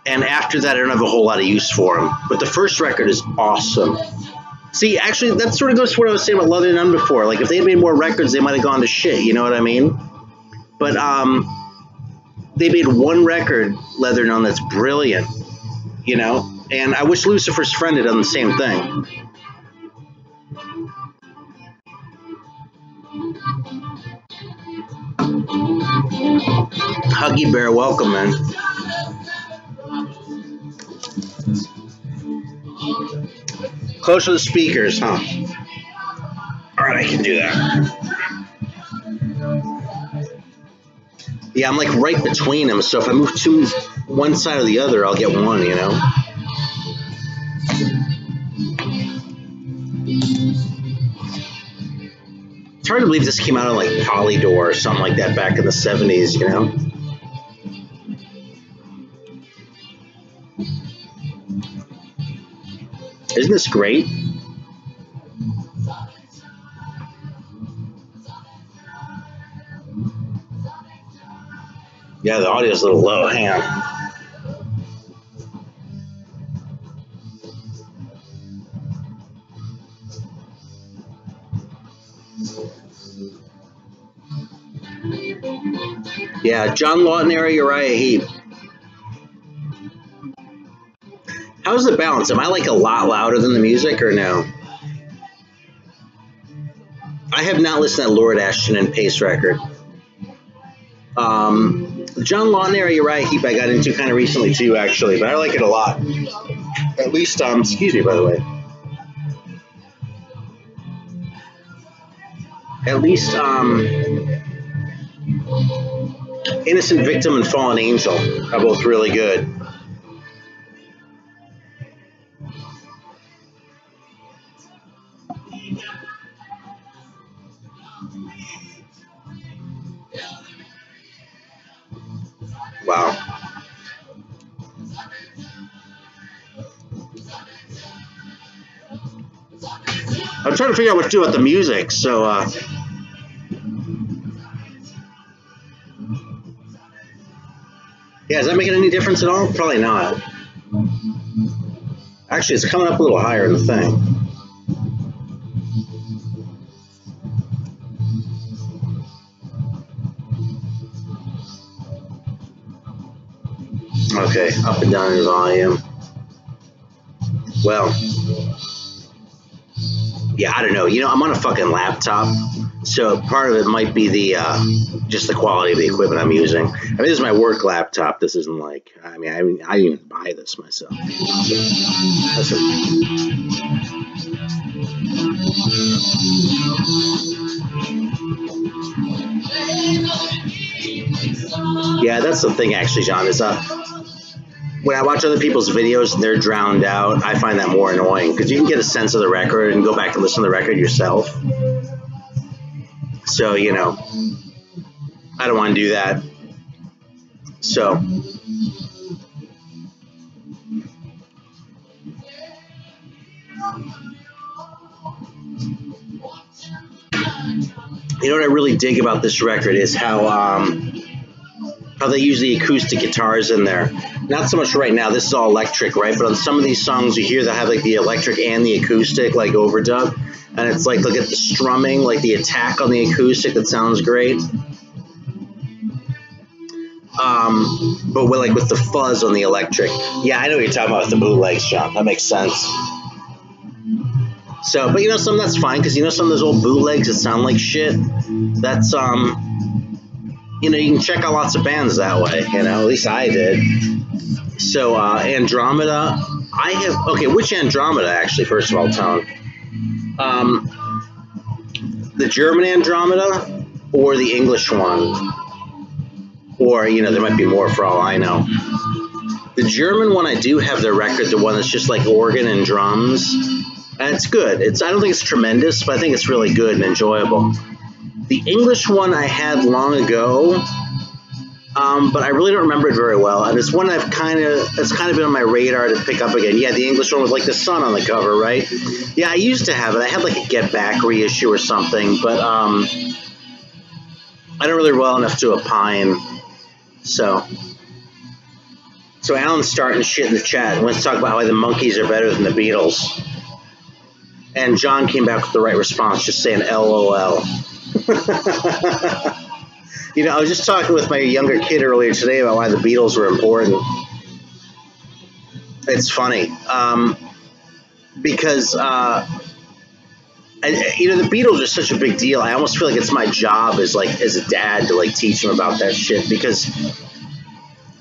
and after that I don't have a whole lot of use for them. But the first record is awesome. See, actually, that sort of goes to what I was saying about Leather Nun before. Like, if they had made more records, they might have gone to shit, you know what I mean? But they made one record, Leather Nun, that's brilliant, you know? And I wish Lucifer's Friend had done the same thing. Huggy Bear, welcome, man. Close to the speakers, huh? Alright, I can do that. Yeah, I'm like right between them, so if I move to one side or the other, I'll get one, you know? It's hard to believe this came out on like Polydor or something like that back in the 70s, you know? Isn't this great? Yeah, the audio's a little low. Hang on. Yeah, John Lawton era Uriah Heep. How's the balance? Am I like a lot louder than the music or no? I have not listened to that Lord Ashton and Pace record. John Lawton era Uriah Heep I got into kind of recently too, actually, but I like it a lot. At least, excuse me, by the way. At least, Innocent Victim and Fallen Angel are both really good. Wow. I'm trying to figure out what to do about the music, so, yeah, is that making any difference at all? Probably not. Actually, it's coming up a little higher in the thing. Okay, up and down in volume. Well, yeah, I don't know. You know, I'm on a fucking laptop, so part of it might be the just the quality of the equipment I'm using. I mean, this is my work laptop. This isn't like, I didn't even buy this myself. Yeah, that's the thing, actually, John. Is when I watch other people's videos and they're drowned out, I find that more annoying because you can get a sense of the record and go back and listen to the record yourself. So, you know, I don't want to do that. So, You know what I really dig about this record is how they use the acoustic guitars in there. Not so much right now, this is all electric, right? But on some of these songs you hear that have like the electric and the acoustic, like overdub. And it's like, look at the strumming, like the attack on the acoustic, that sounds great. But with the fuzz on the electric. Yeah, I know what you're talking about with the bootlegs, John. That makes sense. So, but you know, that's fine, because you know some of those old bootlegs that sound like shit. That's you know, you can check out lots of bands that way. You know, at least I did. So Andromeda, I have. Okay, which Andromeda actually? First of all, Tone. The German Andromeda or the English one? Or, you know, there might be more for all I know. The German one, I do have the record, the one that's just like organ and drums. And it's good. I don't think it's tremendous, but I think it's really good and enjoyable. The English one I had long ago, but I really don't remember it very well. And it's one it's kind of been on my radar to pick up again. Yeah, the English one with like the sun on the cover, right? Yeah, I used to have it. I had like a Get Back reissue or something, but I don't really well enough to opine. So Alan's starting shit in the chat. Let's talk about how the Monkees are better than the Beatles. And John came back with the right response, just saying LOL. You know, I was just talking with my younger kid earlier today about why the Beatles were important. It's funny. Because, you know, the Beatles are such a big deal. I almost feel like it's my job as a dad to like teach him about that shit, because,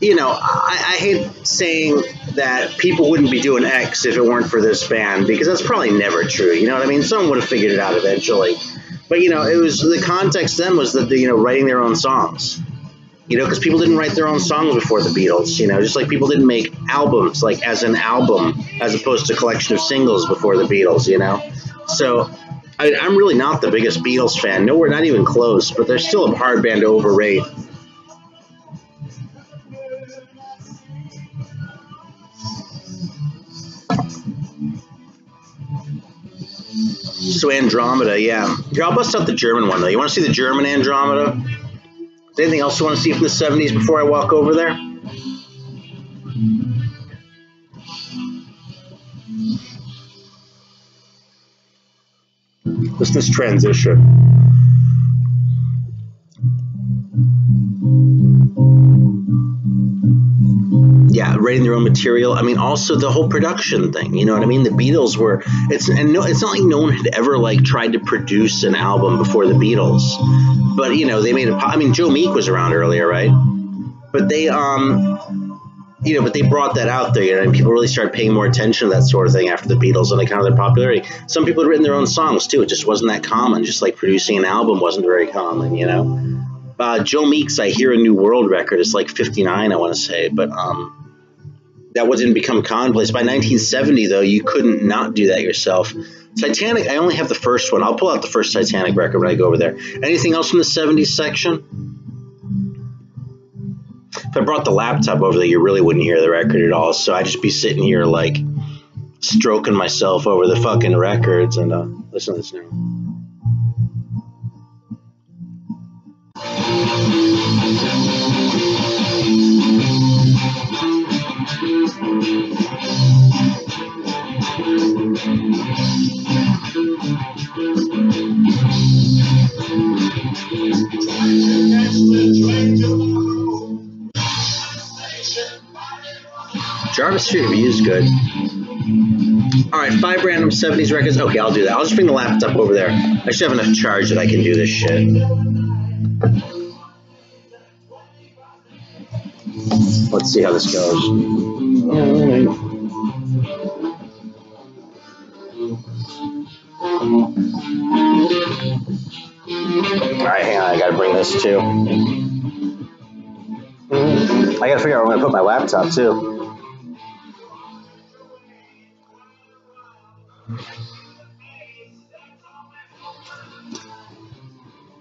you know, I hate saying that people wouldn't be doing X if it weren't for this band, because that's probably never true. You know what I mean? Someone would have figured it out eventually. But, you know, it was the context then was that, you know, writing their own songs. You know, because people didn't write their own songs before the Beatles, you know, just like people didn't make albums, like as an album, as opposed to a collection of singles before the Beatles, you know. So I'm really not the biggest Beatles fan. No, we're not even close, but they're still a hard band to overrate. So Andromeda, yeah. Here, I'll bust out the German one, though. You want to see the German Andromeda? Is there anything else you want to see from the 70s before I walk over there? Listen to this transition. Yeah, writing their own material. I mean, also the whole production thing. You know what I mean? The Beatles were. It's not like no one had ever like tried to produce an album before the Beatles, but you know they made it. I mean, Joe Meek was around earlier, right? But they you know, but they brought that out there, you know, and people really started paying more attention to that sort of thing after the Beatles and kind of their popularity. Some people had written their own songs too. It just wasn't that common. Just like producing an album wasn't very common, you know. Joe Meek's "I Hear a New World" record is like 59, I want to say, but that didn't become commonplace. By 1970, though, you couldn't not do that yourself. Titanic, I only have the first one. I'll pull out the first Titanic record when I go over there. Anything else from the 70s section? If I brought the laptop over there, you really wouldn't hear the record at all. So I'd just be sitting here, like, stroking myself over the fucking records and listen to this now. Jarvis Street Review is good. Alright, 5 random 70s records. Okay, I'll do that. I'll just bring the laptop over there. I should have enough charge that I can do this shit. Let's see how this goes. Alright, hang on. I gotta bring this too. I gotta figure out where I'm gonna put my laptop too.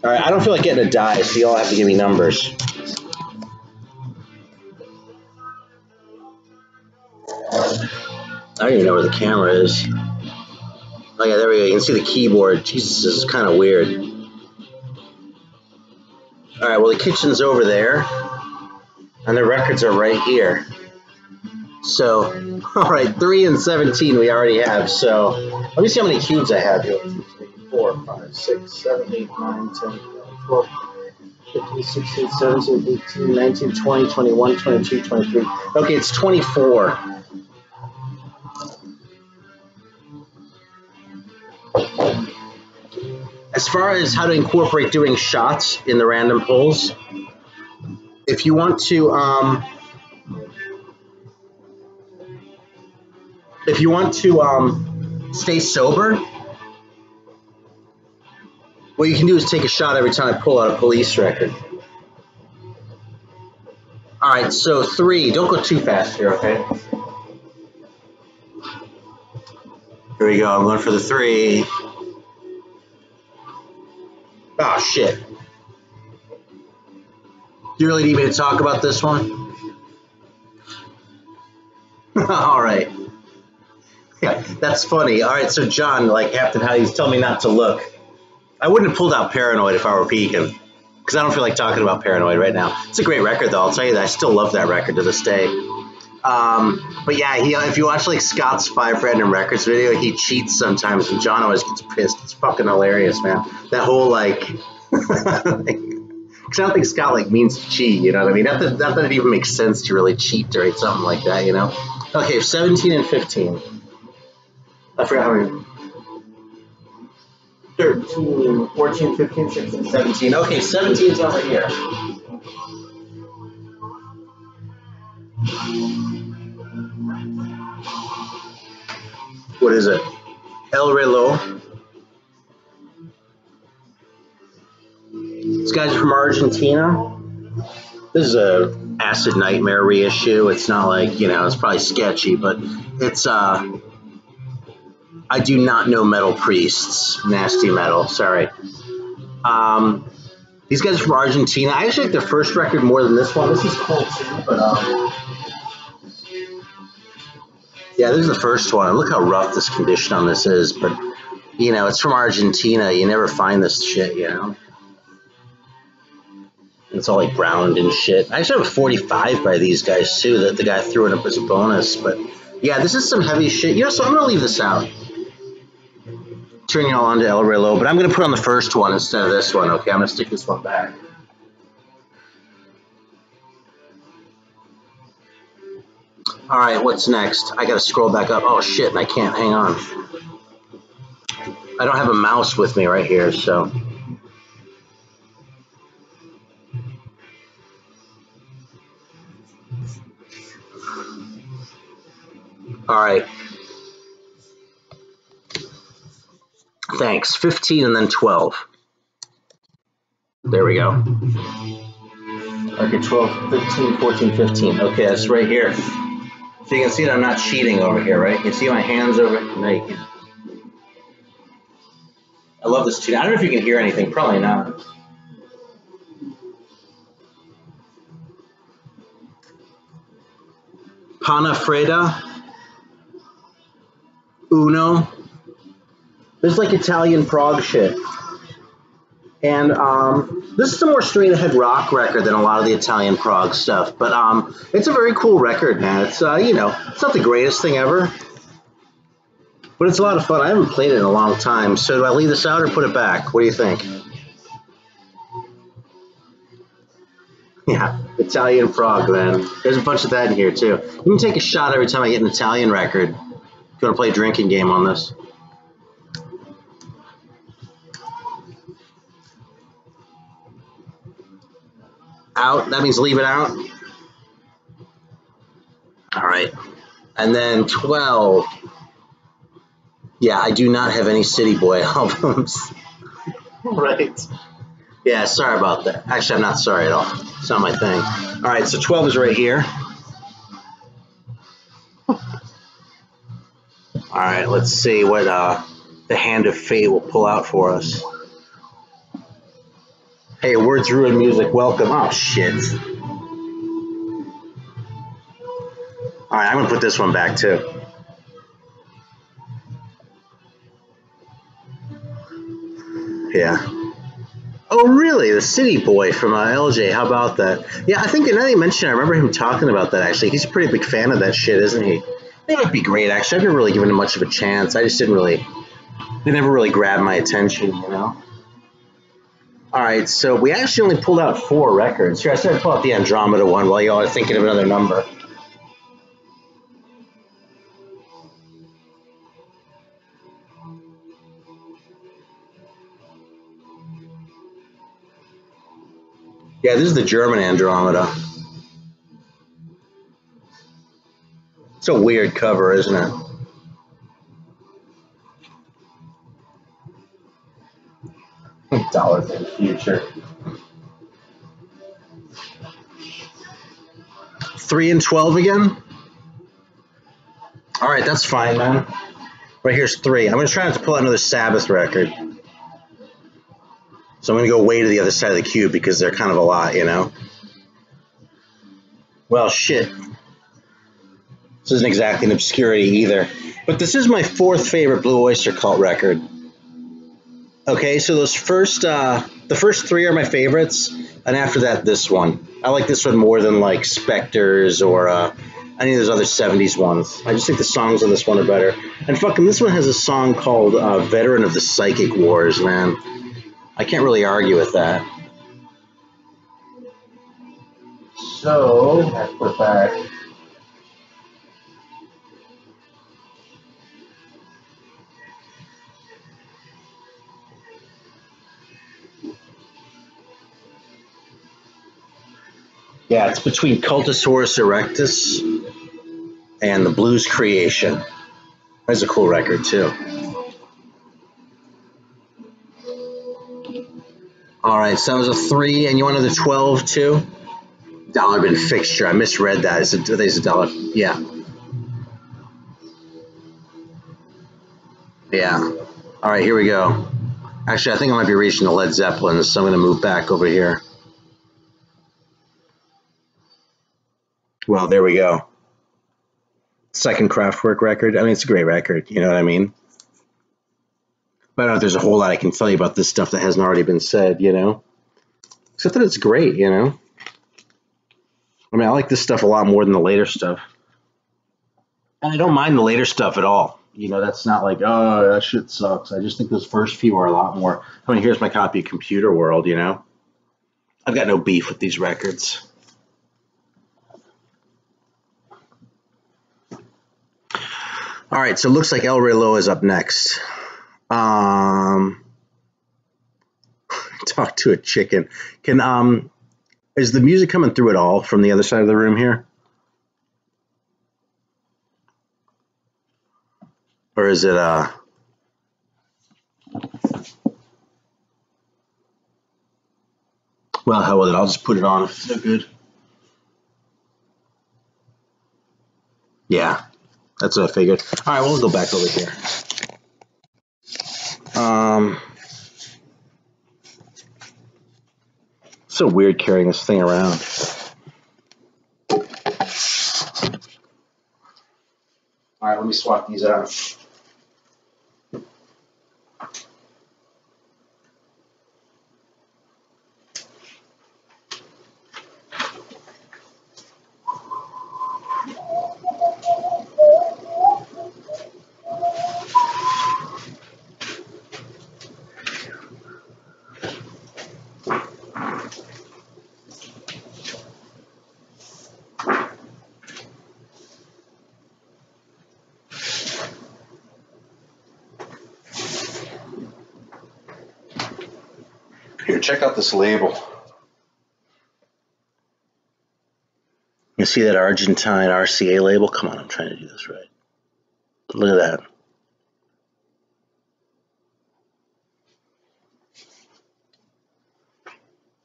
Alright, I don't feel like getting a die, so y'all have to give me numbers. I don't even know where the camera is. Oh yeah, there we go. You can see the keyboard. Jesus, this is kind of weird. All right, well, the kitchen's over there, and the records are right here. So, all right, 3 and 17 we already have. So, let me see how many cubes I have here. 1, 2, 3, 4, 5, 6, 7, 8, 9, 10, 11, 12, 15, 16, 17, 18, 19, 20, 21, 22, 23. Okay, it's 24. As far as how to incorporate doing shots in the random pulls, if you want to stay sober, what you can do is take a shot every time I pull out a Police record. All right, so 3. Don't go too fast here, okay? Here we go. I'm going for the 3. Oh, shit. Do you really need me to talk about this one? All right. Yeah, that's funny. All right, so John, like Captain Howdy, he's telling me not to look. I wouldn't have pulled out Paranoid if I were peeking, because I don't feel like talking about Paranoid right now. It's a great record, though. I'll tell you that. I still love that record to this day. But yeah, if you watch like Scott's 5 Random Records video, he cheats sometimes, and John always gets pissed. It's fucking hilarious, man. That whole like, because I don't think Scott like means to cheat. You know what I mean? Not that it even makes sense to really cheat or something like that. You know? Okay, 17 and 15. I forgot how many. 13, 14, 15, 16, 17. Okay, 17's over here. What is it? El Reloj. These guys are from Argentina. This is a Acid Nightmare reissue. It's not like, you know, it's probably sketchy, but it's I do not know Metal Priests. Nasty Metal, sorry. These guys are from Argentina. I actually like their first record more than this one. This is cool too, but yeah, this is the first one. Look how rough this condition on this is, but you know, it's from Argentina. You never find this shit, you know. It's all like browned and shit. I actually have a 45 by these guys too that the guy threw in up as a bonus, but yeah, this is some heavy shit. You know, so I'm gonna leave this out. Turning it all onto El Reloj, but I'm going to put on the first one instead of this one, okay? I'm going to stick this one back. All right, what's next? I got to scroll back up. Oh, shit, and I can't. Hang on. I don't have a mouse with me right here, so. All right. Thanks. 15 and then 12. There we go. Okay, 12, 15, 14, 15. Okay, that's right here. So you can see that I'm not cheating over here, right? You can see my hands over. No, you can't. I love this tune. I don't know if you can hear anything. Probably not. Pana Freda. Uno. This is like Italian prog shit. And this is a more straight-ahead rock record than a lot of the Italian prog stuff. But it's a very cool record, man. It's, you know, it's not the greatest thing ever. But it's a lot of fun. I haven't played it in a long time. So do I leave this out or put it back? What do you think? Yeah, Italian prog, man. There's a bunch of that in here, too. You can take a shot every time I get an Italian record. If you want to play a drinking game on this. Out. That means leave it out. All right. And then 12. Yeah, I do not have any City Boy albums. Right. Yeah, sorry about that. Actually, I'm not sorry at all. It's not my thing. All right, so 12 is right here. All right, let's see what the Hand of Fate will pull out for us. Hey, Words Ruin Music, welcome. Oh, shit. All right, I'm going to put this one back, too. Yeah. Oh, really? The City Boy from LJ. How about that? Yeah, I think now that you mention it, I remember him talking about that, actually. He's a pretty big fan of that shit, isn't he? It might be great, actually. I've never really given him much of a chance. I just didn't really... They never really grabbed my attention, you know? All right, so we actually only pulled out 4 records. Here, I started to pull out the Andromeda one while y'all are thinking of another number. Yeah, this is the German Andromeda. It's a weird cover, isn't it? $1 in the future. 3 and 12 again? All right, that's fine, man. Right here's 3. I'm going to try not to pull out another Sabbath record. So I'm going to go way to the other side of the cube because they're kind of a lot, you know? Well, shit. This isn't exactly an obscurity either. But this is my 4th favorite Blue Oyster Cult record. Okay, so those first, the first 3 are my favorites, and after that, this one. I like this one more than, like, Spectres or any of those other 70s ones. I just think the songs on this one are better. And fucking this one has a song called Veteran of the Psychic Wars, man. I can't really argue with that. So, let's put it back. Yeah, it's between Cultosaurus erectus and the Blues Creation. That's a cool record, too. All right, so that was a 3, and you want another 12, too? Dollar bin fixture. I misread that. It's a dollar. Yeah. Yeah. All right, here we go. Actually, I think I might be reaching the Led Zeppelin, so I'm going to move back over here. Well, there we go. Second Kraftwerk record. I mean, it's a great record. You know what I mean? But I don't know if there's a whole lot I can tell you about this stuff that hasn't already been said, you know? Except that it's great, you know? I mean, I like this stuff a lot more than the later stuff. And I don't mind the later stuff at all. You know, that's not like, oh, that shit sucks. I just think those first few are a lot more. I mean, here's my copy of Computer World, you know? I've got no beef with these records. All right, so it looks like El Reloj is up next. Talk to a chicken. Is the music coming through at all from the other side of the room here? Or is it well, hell with it. I'll just put it on if it's no good. Yeah, that's what I figured. All right, we'll go back over here. So weird carrying this thing around. All right, let me swap these out. Here, check out this label. You see that Argentine RCA label? Come on, I'm trying to do this right. Look at that.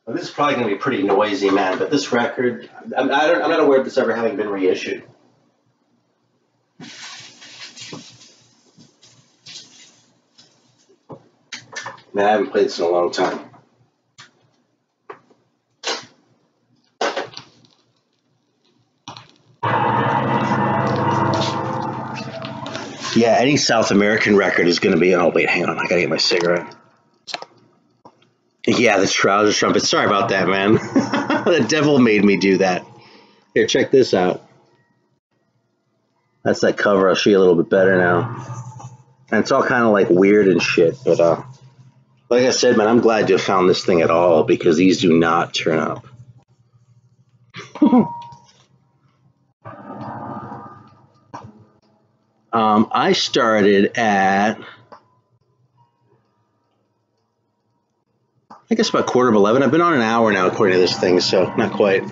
Well, this is probably going to be pretty noisy, man, but this record, I'm not aware of this ever having been reissued. Man, I haven't played this in a long time. Yeah, any South American record is going to be, oh wait, hang on, I got to get my cigarette. Yeah, the trouser trumpet. Sorry about that, man. The devil made me do that. Here, check this out. That's that cover. I'll show you a little bit better now. And it's all kind of like weird and shit. But like I said, man, I'm glad to have found this thing at all because these do not turn up. I started at, I guess, about 11:15. I've been on an hour now, according to this thing, so not quite.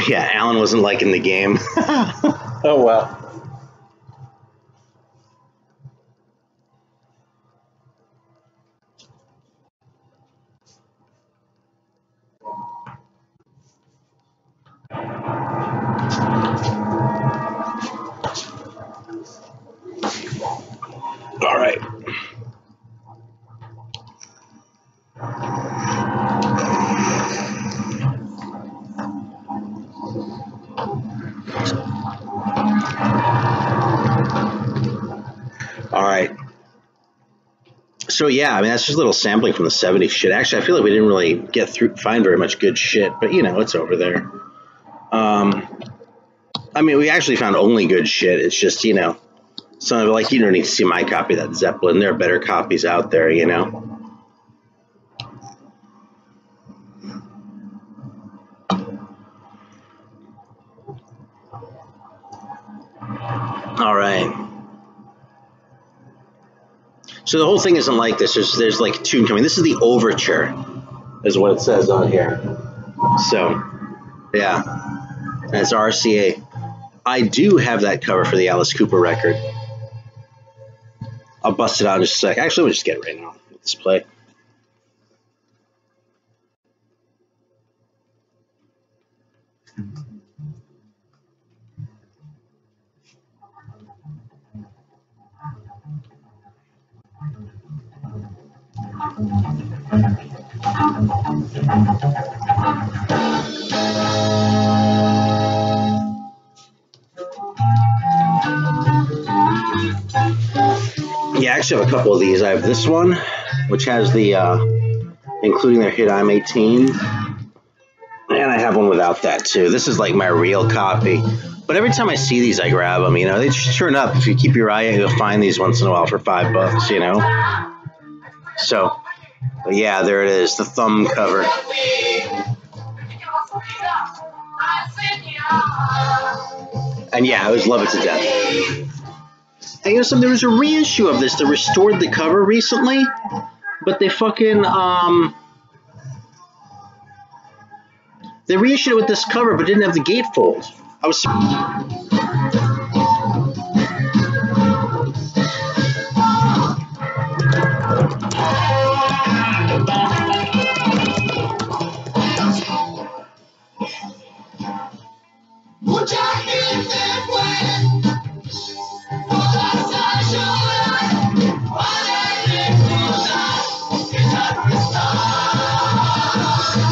Yeah, Alan wasn't liking the game. Oh, well. All right. All right. So yeah, I mean that's just a little sampling from the '70s shit. Actually, I feel like we didn't really find very much good shit, but you know, it's over there. I mean, we actually found only good shit. It's just, you know, some of it, like, you don't need to see my copy of that Zeppelin. There are better copies out there, you know. All right. So the whole thing isn't like this. There's like a tune coming. This is the overture, is what it says on here. So, yeah, and it's RCA. I do have that cover for the Alice Cooper record. I'll bust it out in just a sec. Actually, we'll just get it right now. Let's play. Yeah, I actually have a couple of these. I have this one, which has the, including their hit I'm 18. And I have one without that, too. This is like my real copy. But every time I see these, I grab them, you know. They just turn up. If you keep your eye out, you'll find these once in a while for $5, you know. So, but yeah, there it is, the thumb cover. And yeah, I always love it to death. And you know something, there was a reissue of this that restored the cover recently, but they fucking, they reissued it with this cover, but didn't have the gatefold. I was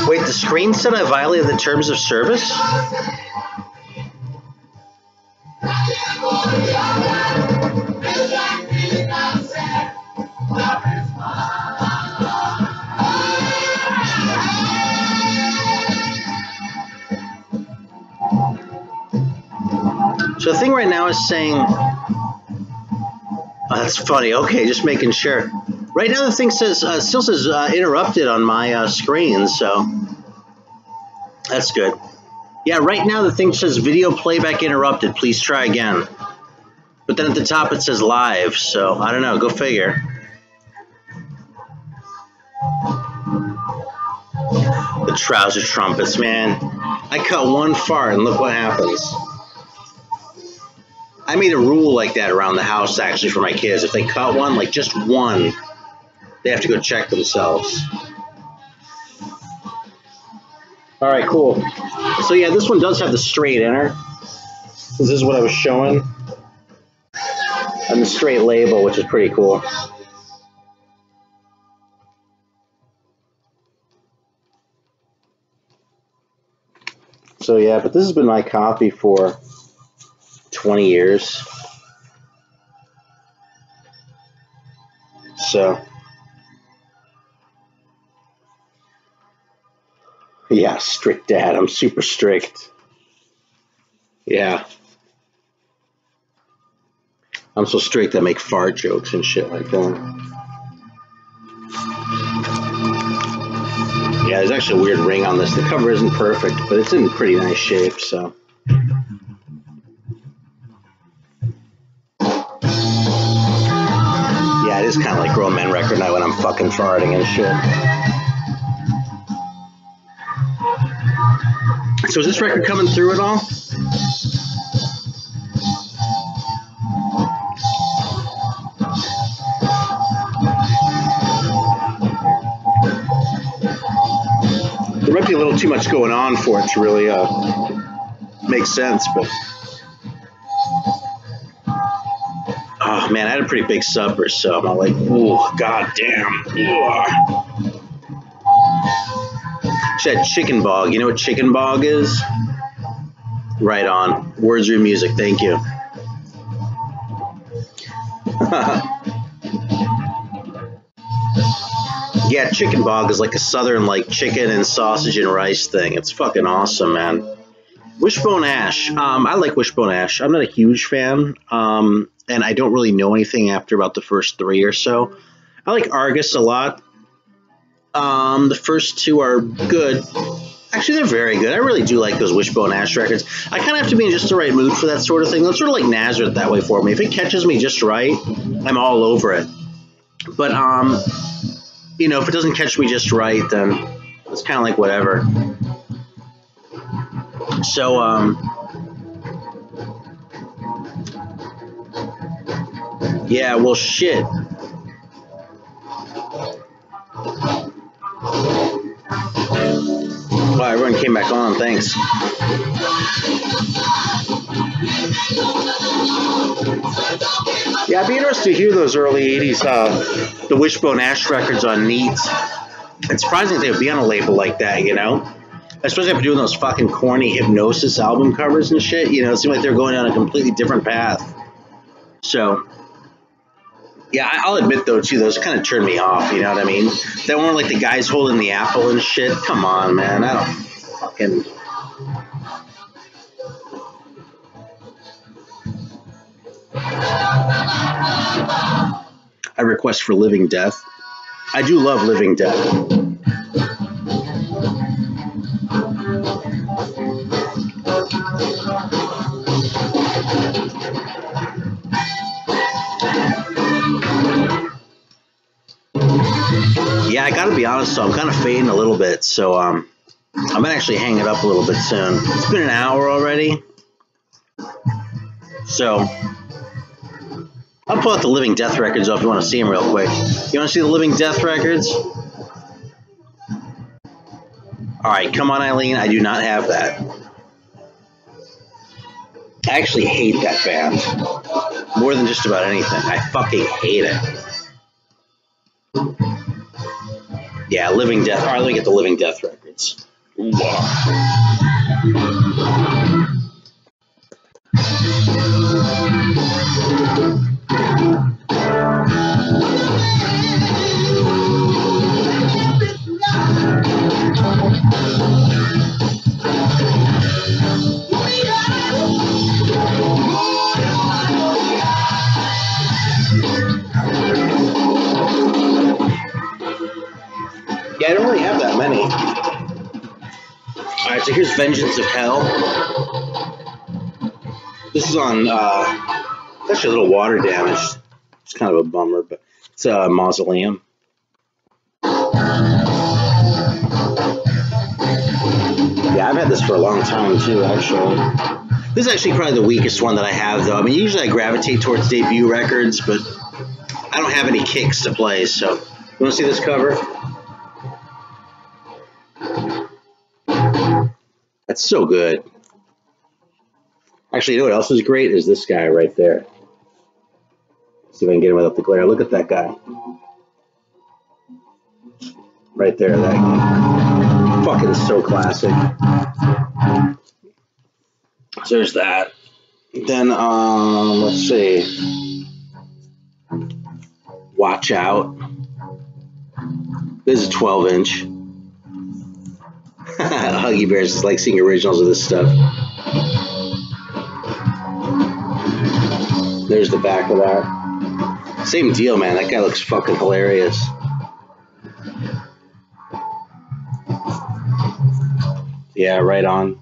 Wait, the screen said I violated the terms of service? So the thing right now is saying, oh, that's funny. Okay, just making sure. Right now the thing says, still says interrupted on my screen, so that's good. Yeah, right now the thing says video playback interrupted. Please try again. But then at the top it says live, so I don't know. Go figure. The trouser trumpets, man. I cut one fart and look what happens. I made a rule like that around the house, actually, for my kids. If they cut one, like just one, they have to go check themselves. All right, cool. So yeah, this one does have the straight inner. This is what I was showing. And the straight label, which is pretty cool. So yeah, but this has been my copy for 20 years. So Yeah, strict dad. I'm super strict. Yeah. I'm so strict I make fart jokes and shit like that. Yeah, there's actually a weird ring on this. The cover isn't perfect, but it's in pretty nice shape, so. Yeah, it is kind of like Grown Men Record Night when I'm fucking farting and shit. So is this record coming through at all? There might be a little too much going on for it to really make sense, but oh man, I had a pretty big supper, so I'm like, oh goddamn. She had chicken bog. You know what chicken bog is? Right on. Words are your music. Thank you. Yeah, chicken bog is like a southern like chicken and sausage and rice thing. It's fucking awesome, man. Wishbone Ash. I like Wishbone Ash. I'm not a huge fan, and I don't really know anything after about the first 3 or so. I like Argus a lot. The first 2 are good. Actually, they're very good. I really do like those Wishbone Ash records. I kind of have to be in just the right mood for that sort of thing. That's sort of like Nazareth that way for me. If it catches me just right, I'm all over it. But, you know, if it doesn't catch me just right, then it's kind of like whatever. So, yeah, well, shit. Wow, everyone came back on, thanks. Yeah, I'd be interested to hear those early 80s, the Wishbone Ash records on Neat. It's surprising they would be on a label like that, you know? Especially after doing those fucking corny Hypnosis album covers and shit, you know, it seemed like they were going down a completely different path. So, yeah, I'll admit though, too, those kind of turned me off, you know what I mean? That one like the guys holding the apple and shit, come on, man, I don't fucking... I request for Living Death. I do love Living Death. Yeah, I gotta be honest though, I'm kind of fading a little bit, so I'm gonna actually hang it up a little bit soon. It's been an hour already. So I'll pull out the Living Death records though if you want to see them real quick. You want to see the Living Death records? Alright, come on Eileen, I do not have that. I actually hate that band. More than just about anything. I fucking hate it. Yeah, Living Death. Alright, let me get the Living Death records. Wow. Yeah, I don't really have that many. Alright, so here's Vengeance of Hell. This is on, actually a little water damage. It's kind of a bummer, but it's a Mausoleum. Yeah, I've had this for a long time too, actually. This is actually probably the weakest one that I have, though. I mean, usually I gravitate towards debut records, but I don't have any kicks to play, so... You want to see this cover? That's so good. Actually, you know what else is great? Is this guy right there. Let's see if I can get him without the glare. Look at that guy. Right there, that guy. Fucking so classic. So there's that. Then, let's see. Watch Out. This is a 12-inch. Huggy Bears is like seeing originals of this stuff. There's the back of that. Same deal, man. That guy looks fucking hilarious. Yeah, right on.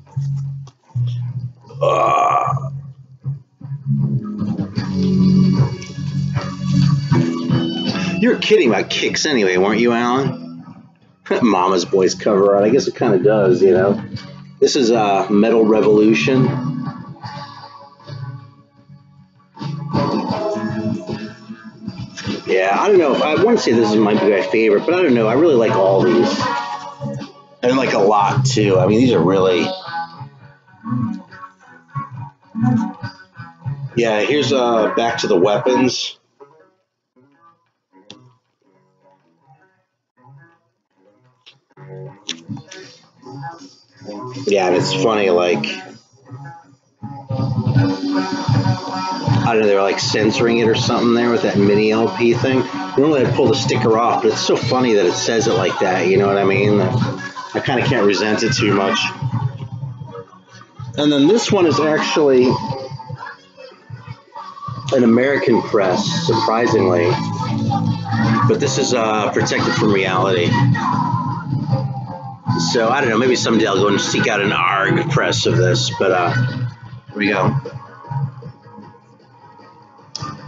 You were kidding about Kicks anyway, weren't you, Alan? Mama's Boys cover art. I guess it kind of does, you know. This is Metal Revolution. Yeah, I don't know. I want to say this might be my favorite, but I don't know. I really like all these. I like a lot, too. I mean, these are really... Yeah, here's Back to the Weapons. Yeah, and it's funny, like... I don't know, they were like censoring it or something there with that mini LP thing. Normally I'd pull the sticker off, but it's so funny that it says it like that, you know what I mean? I kind of can't resent it too much. And then this one is actually an American press, surprisingly. But this is protected from reality. So, I don't know, maybe someday I'll go and seek out an ARG press of this, but here we go.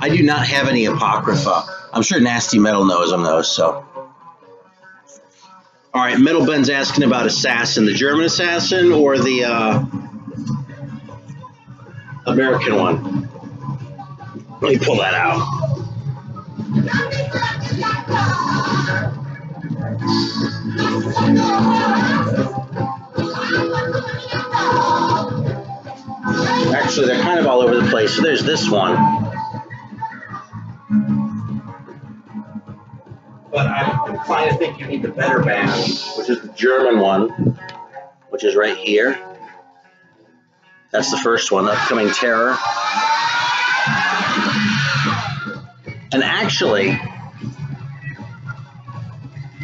I do not have any Apocrypha. I'm sure Nasty Metal knows them, though, so. All right, Metal Ben's asking about Assassin, the German Assassin or the American one? Let me pull that out. Actually, they're kind of all over the place. So there's this one. But I'm inclined to think you need the better band, which is the German one, which is right here. That's the first one, Upcoming Terror. And actually,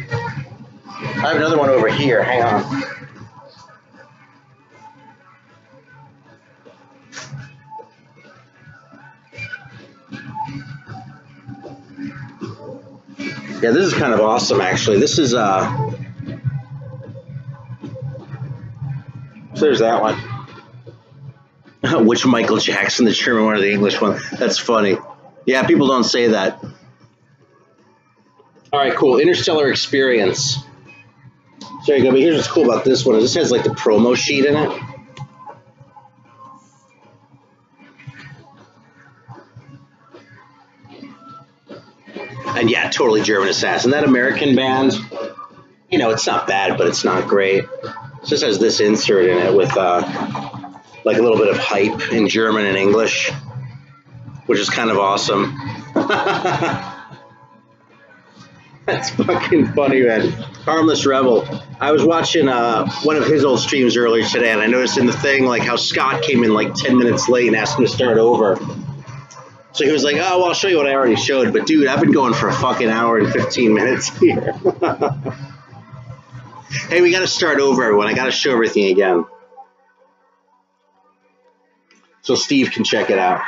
I have another one over here. Hang on. Yeah, this is kind of awesome, actually. This is, so there's that one. Which Michael Jackson, the German one or the English one? That's funny. Yeah, people don't say that. All right, cool. Interstellar Experience. So there you go. But here's what's cool about this one. This has like the promo sheet in it. And yeah, totally German Assassin. That American band, you know, it's not bad, but it's not great. It just has this insert in it with like a little bit of hype in German and English, which is kind of awesome. That's fucking funny, man. Harmless Rebel. I was watching one of his old streams earlier today, and I noticed in the thing like how Scott came in like 10 minutes late and asked him to start over. So he was like, oh, well, I'll show you what I already showed. But, dude, I've been going for a fucking hour and 15 minutes here. Hey, we got to start over, everyone. I got to show everything again. So Steve can check it out.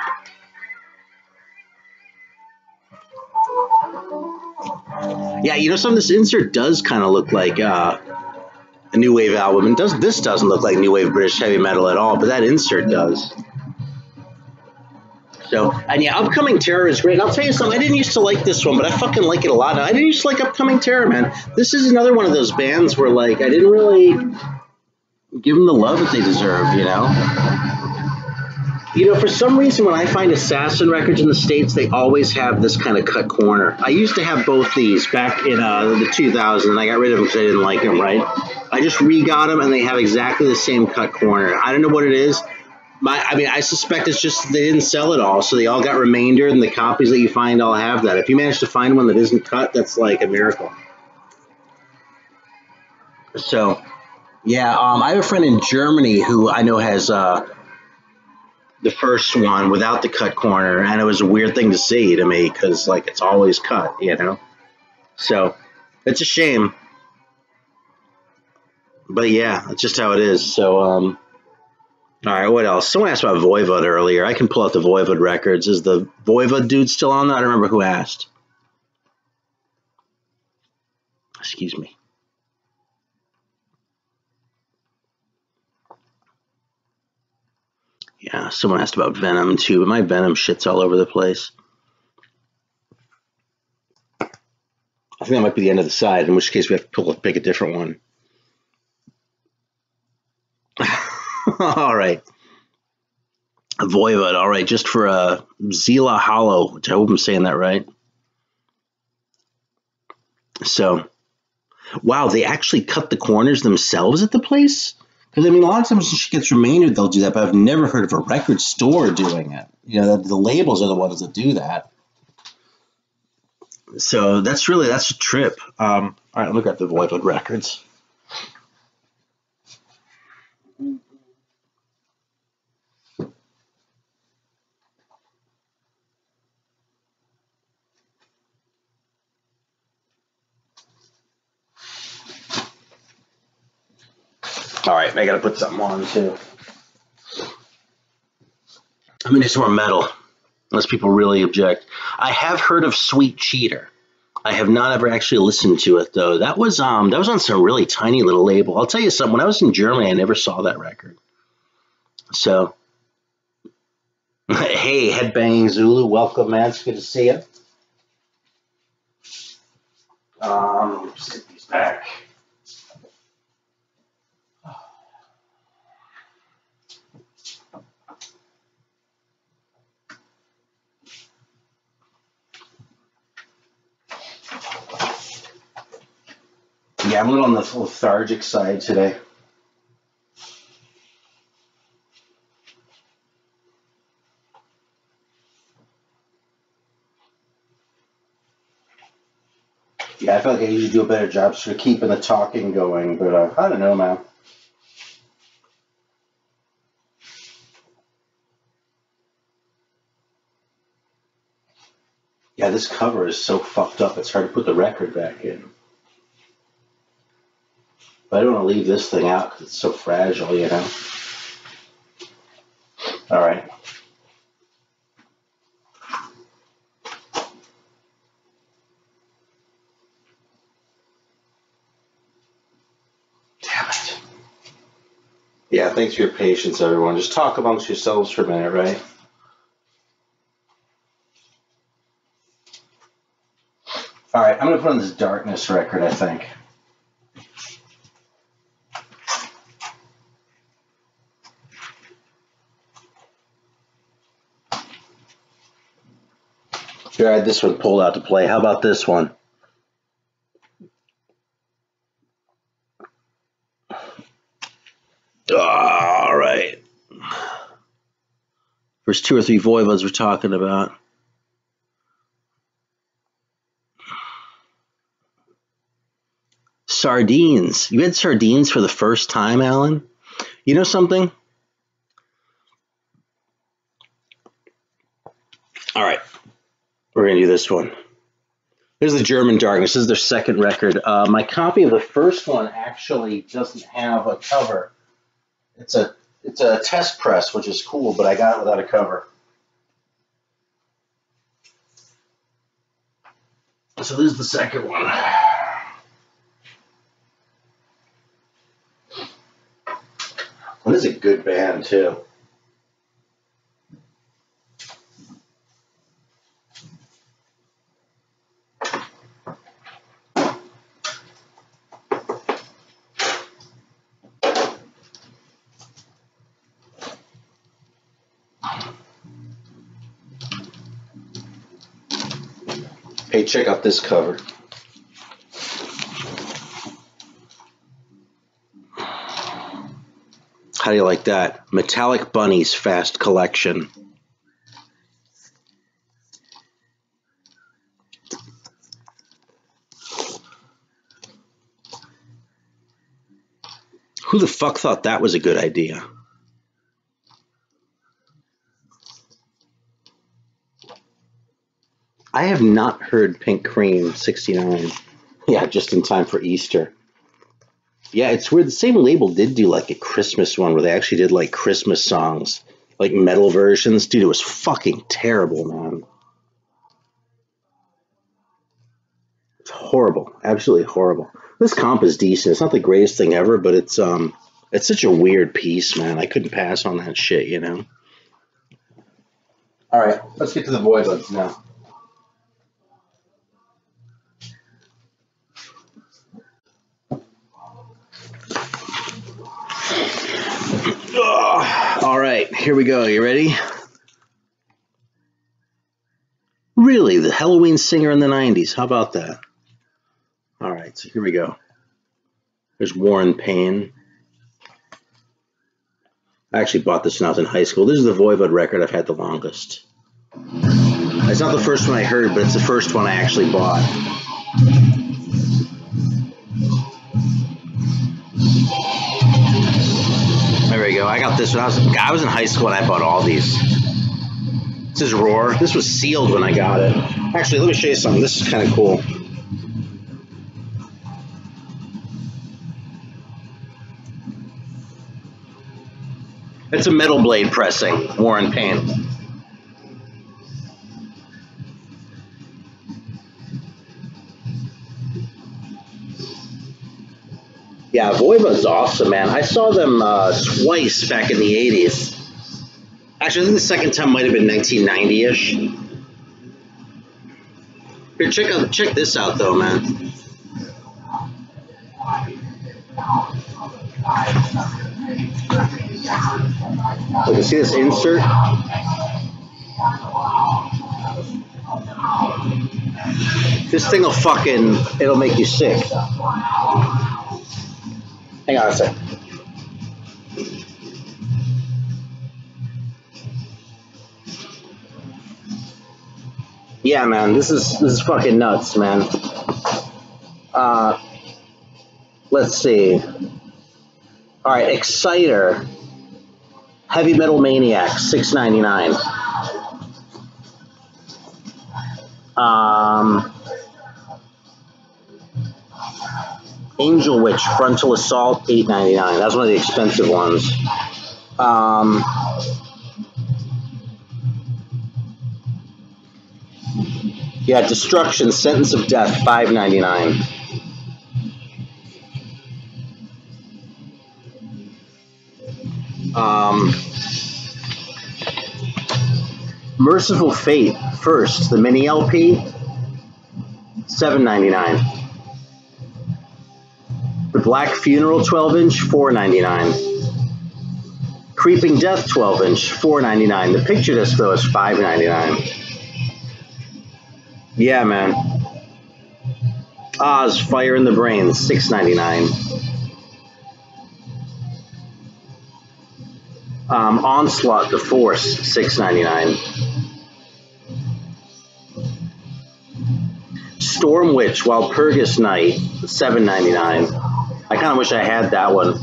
Yeah, you know, some of this insert does kind of look like a new wave album. And this doesn't look like new wave British heavy metal at all, but that insert does. So, and yeah, Upcoming Terror is great. I'll tell you something, I didn't used to like this one, but I fucking like it a lot. I didn't used to like Upcoming Terror, man. This is another one of those bands where, like, I didn't really give them the love that they deserve, you know? You know, for some reason, when I find Assassin records in the States, they always have this kind of cut corner. I used to have both these back in the 2000s, and I got rid of them because I didn't like them, right? I just re-got them, and they have exactly the same cut corner. I don't know what it is. I suspect it's just they didn't sell it all, so they all got remaindered, and the copies that you find all have that. If you manage to find one that isn't cut, that's like a miracle. So, yeah, I have a friend in Germany who I know has the first one without the cut corner, and it was a weird thing to see to me because, like, it's always cut, you know? So, it's a shame. But yeah, that's just how it is. So, all right, what else? Someone asked about Voivod earlier. I can pull out the Voivod records. Is the Voivod dude still on there? I don't remember who asked. Excuse me. Yeah, someone asked about Venom too, but my Venom shit's all over the place. I think that might be the end of the side, in which case we have to pick a different one. All right. Voivod, all right, just for Zila Hollow, which I hope I'm saying that right. So, wow, they actually cut the corners themselves at the place? Because, I mean, a lot of times when she gets remaindered, they'll do that, but I've never heard of a record store doing it. You know, the labels are the ones that do that. So that's a trip. All right, let me grab the Voivod records. All right, I gotta put something on too. I'm gonna do some more metal, unless people really object. I have heard of Sweet Cheater. I have not ever actually listened to it though. That was on some really tiny little label. I'll tell you something. When I was in Germany, I never saw that record. So, hey, Headbanging Zulu, welcome, man. It's good to see you. Let's get these back. Yeah, I'm a little on the lethargic side today. Yeah, I feel like I usually do a better job sort of keeping the talking going, but I don't know, man. Yeah, this cover is so fucked up, it's hard to put the record back in. But I don't want to leave this thing out because it's so fragile, you know? All right. Damn it. Yeah, thanks for your patience, everyone. Just talk amongst yourselves for a minute, right? All right, I'm going to put on this Darkness record, I think. Here, I had this one pulled out to play. How about this one? All right. There's 2 or 3 Voivods we're talking about. Sardines. You had sardines for the first time, Alan? You know something? All right. We're going to do this one. This is the German Darkness. This is their second record. My copy of the first one actually doesn't have a cover. It's a test press, which is cool, but I got it without a cover. So this is the second one. Well, this is a good band, too. Hey, check out this cover. How do you like that? Metallic Bunnies Fast Collection. Who the fuck thought that was a good idea? I have not heard Pink Cream 69. Yeah, just in time for Easter. Yeah, it's weird. The same label did do like a Christmas one where they actually did like Christmas songs, like metal versions. Dude, it was fucking terrible, man. It's horrible, absolutely horrible. This comp is decent. It's not the greatest thing ever, but it's such a weird piece, man. I couldn't pass on that shit, you know. All right, let's get to the Voivods now. All right, here we go. You ready? Really, the Halloween singer in the 90s. How about that? All right, so here we go. There's Warren Payne. I actually bought this when I was in high school. This is the Voivod record I've had the longest. It's not the first one I heard, but it's the first one I actually bought. There we go. I got this when I was in high school and I bought all these. This is Roar. This was sealed when I got it. Actually, let me show you something. This is kind of cool. It's a metal blade pressing, Warren Payne. Yeah, Voivod's awesome, man. I saw them twice back in the 80s. Actually, I think the second time might have been 1990-ish. Here, check this out, though, man. Look, you see this insert? This thing will it'll make you sick. Hang on a sec. Yeah, man, this is fucking nuts, man. Let's see. All right, Exciter, Heavy Metal Maniac, $6.99. Angel Witch Frontal Assault, $8.99. That's one of the expensive ones. Yeah, Destruction, Sentence of Death, $5.99. Merciful Fate, First, the mini LP, $7.99. The Black Funeral 12-inch, $4.99. Creeping Death 12-inch, $4.99. The picture disc, though, is $5.99. Yeah, man. Oz, Fire in the Brain, $6.99. Onslaught, The Force, $6.99. Storm Witch, Walpurgis Night, $7.99. I kind of wish I had that one.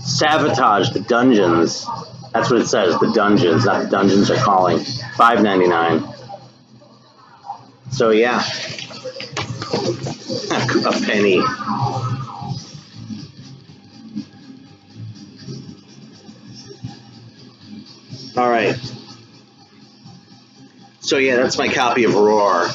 Sabotage, The Dungeons. That's what it says, The Dungeons, not The Dungeons Are Calling. $5.99. So yeah, a penny. All right. So yeah, that's my copy of Roar.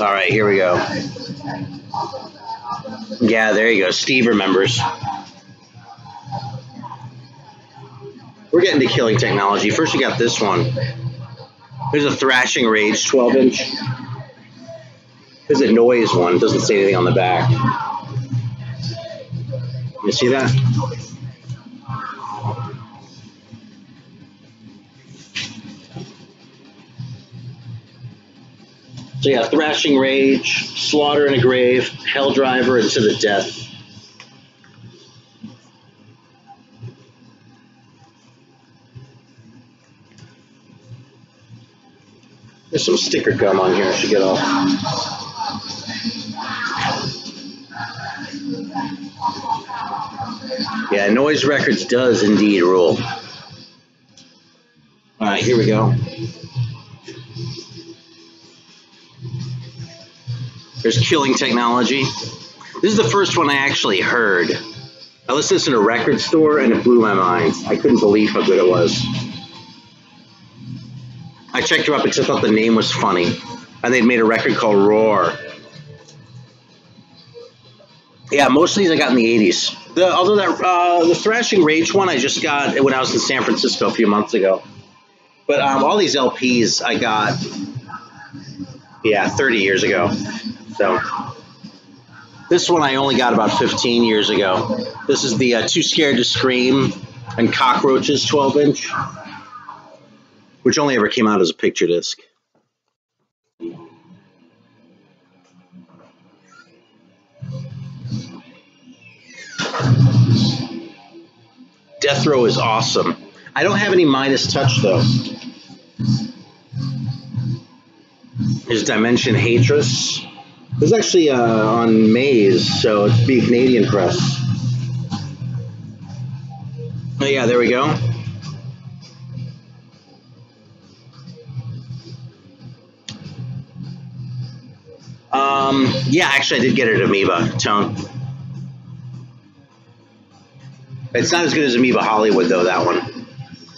All right, here we go. Yeah, there you go. Steve remembers. We're getting to Killing Technology. First, we got this one. There's a Thrashing Rage 12-inch. There's a Noise one. It doesn't say anything on the back. You see that? So yeah, Thrashing Rage, Slaughter in a Grave, Helldriver, and To the Death. There's some sticker gum on here I should get off. Yeah, Noise Records does indeed rule. All right, here we go. There's Killing Technology. This is the first one I actually heard. I listened to this in a record store and it blew my mind. I couldn't believe how good it was. I checked her up because I thought the name was funny. And they'd made a record called Roar. Yeah, most of these I got in the 80s. Although the Thrashing Rage one I just got when I was in San Francisco a few months ago. But all these LPs I got, 30 years ago. So this one I only got about 15 years ago. This is the Too Scared to Scream and Cockroaches 12-inch, which only ever came out as a picture disc. Death Row is awesome. I don't have any Midas Touch though. There's Dimension Hatris. This is actually on Maze, so it's be a Canadian press. Oh yeah, there we go. Yeah, actually I did get it at Amoeba, Tone. It's not as good as Amoeba Hollywood though, that one.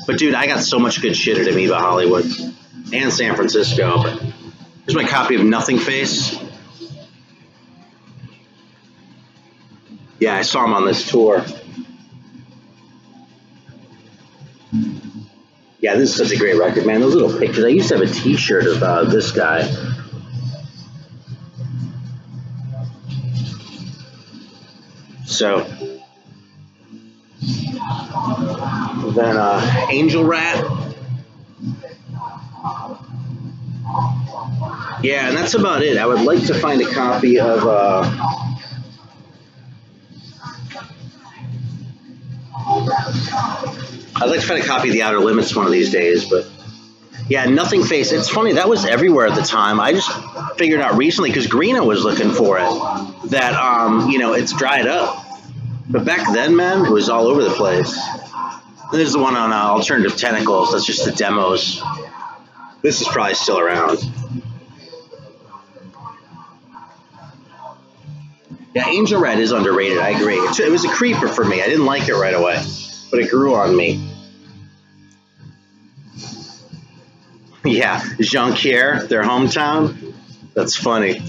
But dude, I got so much good shit at Amoeba Hollywood and San Francisco. But here's my copy of Nothing Face. Yeah, I saw him on this tour. Yeah, this is such a great record, man. Those little pictures. I used to have a t-shirt of this guy. So, then Angel Rat. Yeah, and that's about it. I would like to find a copy of I'd like to find a copy of The Outer Limits one of these days, but yeah, Nothing Face. It's funny, that was everywhere at the time. I just figured out recently, because Greeno was looking for it, that, it's dried up. But back then, man, it was all over the place. There's the one on Alternative Tentacles. That's just the demos. This is probably still around. Yeah, Angel Red is underrated. I agree. It was a creeper for me. I didn't like it right away, but it grew on me. Yeah, Jonquière, their hometown. That's funny.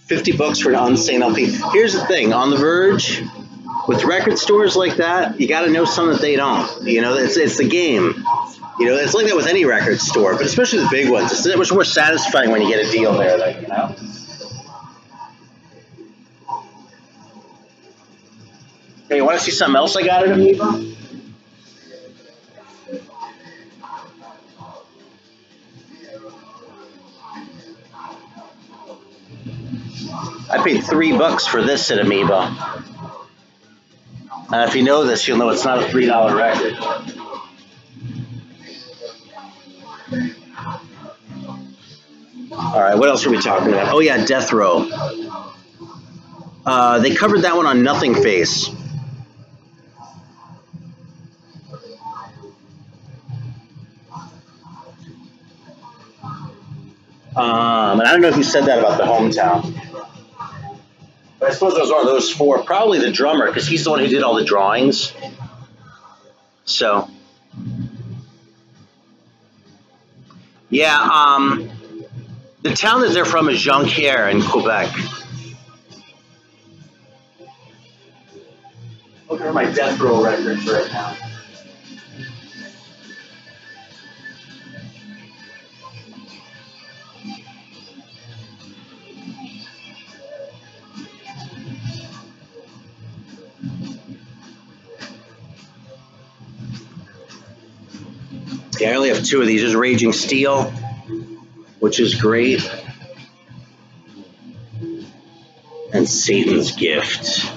$50 for an Unsane LP. Here's the thing, on the Verge, with record stores like that, you got to know something that they don't. It's the game. It's like that with any record store, but especially the big ones. It's much more satisfying when you get a deal there, Hey, you want to see something else I got at Amoeba? I paid $3 for this at Amoeba. If you know this, you'll know it's not a $3 record. All right, what else are we talking about? Oh yeah, Death Row. They covered that one on Nothing Face. And I don't know if you said that about the hometown. But I suppose it was one of those four. Probably the drummer, because he's the one who did all the drawings. So, yeah, the town that they're from is Jonquière in Quebec. Looking at my Death Row records right now. Yeah, I only have two of these. There's Raging Steel, which is great, and Satan's Gift.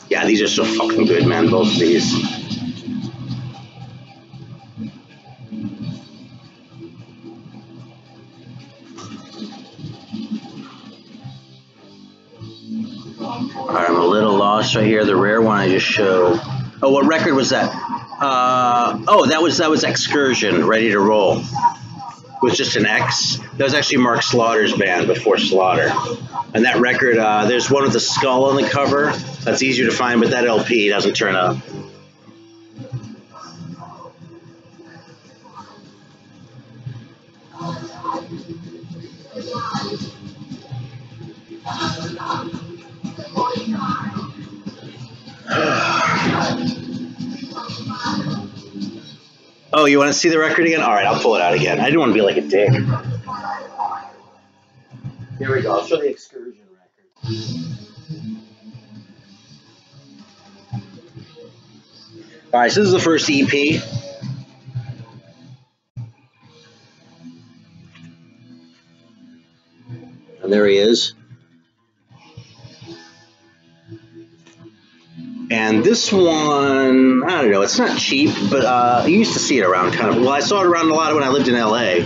Yeah, these are so fucking good, man, both of these. Alright, I'm a little lost right here. The rare one I just showed. Oh, what record was that? Oh, that was Excursion, Ready to Roll. It was just an X. That was actually Mark Slaughter's band before Slaughter. And that record, there's one with the skull on the cover. That's easier to find, but that LP doesn't turn up. Oh, you want to see the record again? All right, I'll pull it out again. I didn't want to be like a dick. Here we go. I'll show the Excursion record. All right, so this is the first EP. And there he is. And this one, I don't know, it's not cheap, but you used to see it around kind of. Well, I saw it around a lot when I lived in LA.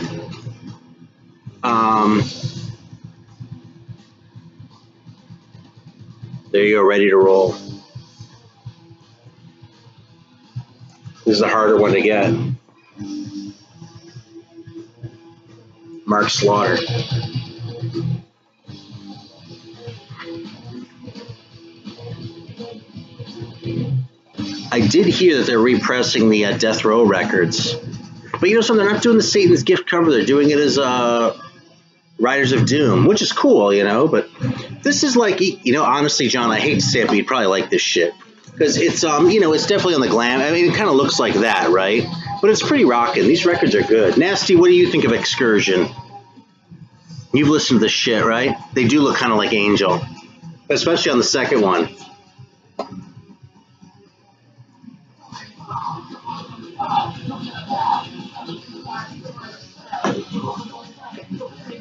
There you go, Ready to Roll. This is a harder one to get. Mark Slaughter. I did hear that they're repressing the Death Row records. But you know something, they're not doing the Satan's Gift cover, they're doing it as Riders of Doom, which is cool, you know, but this is like, you know, honestly, John, I hate to say it, but you'd probably like this shit. Because it's, you know, it's definitely on the glam. I mean, it kind of looks like that, right? But it's pretty rocking. These records are good. Nasty, what do you think of Excursion? You've listened to this shit, right? They do look kind of like Angel. Especially on the second one.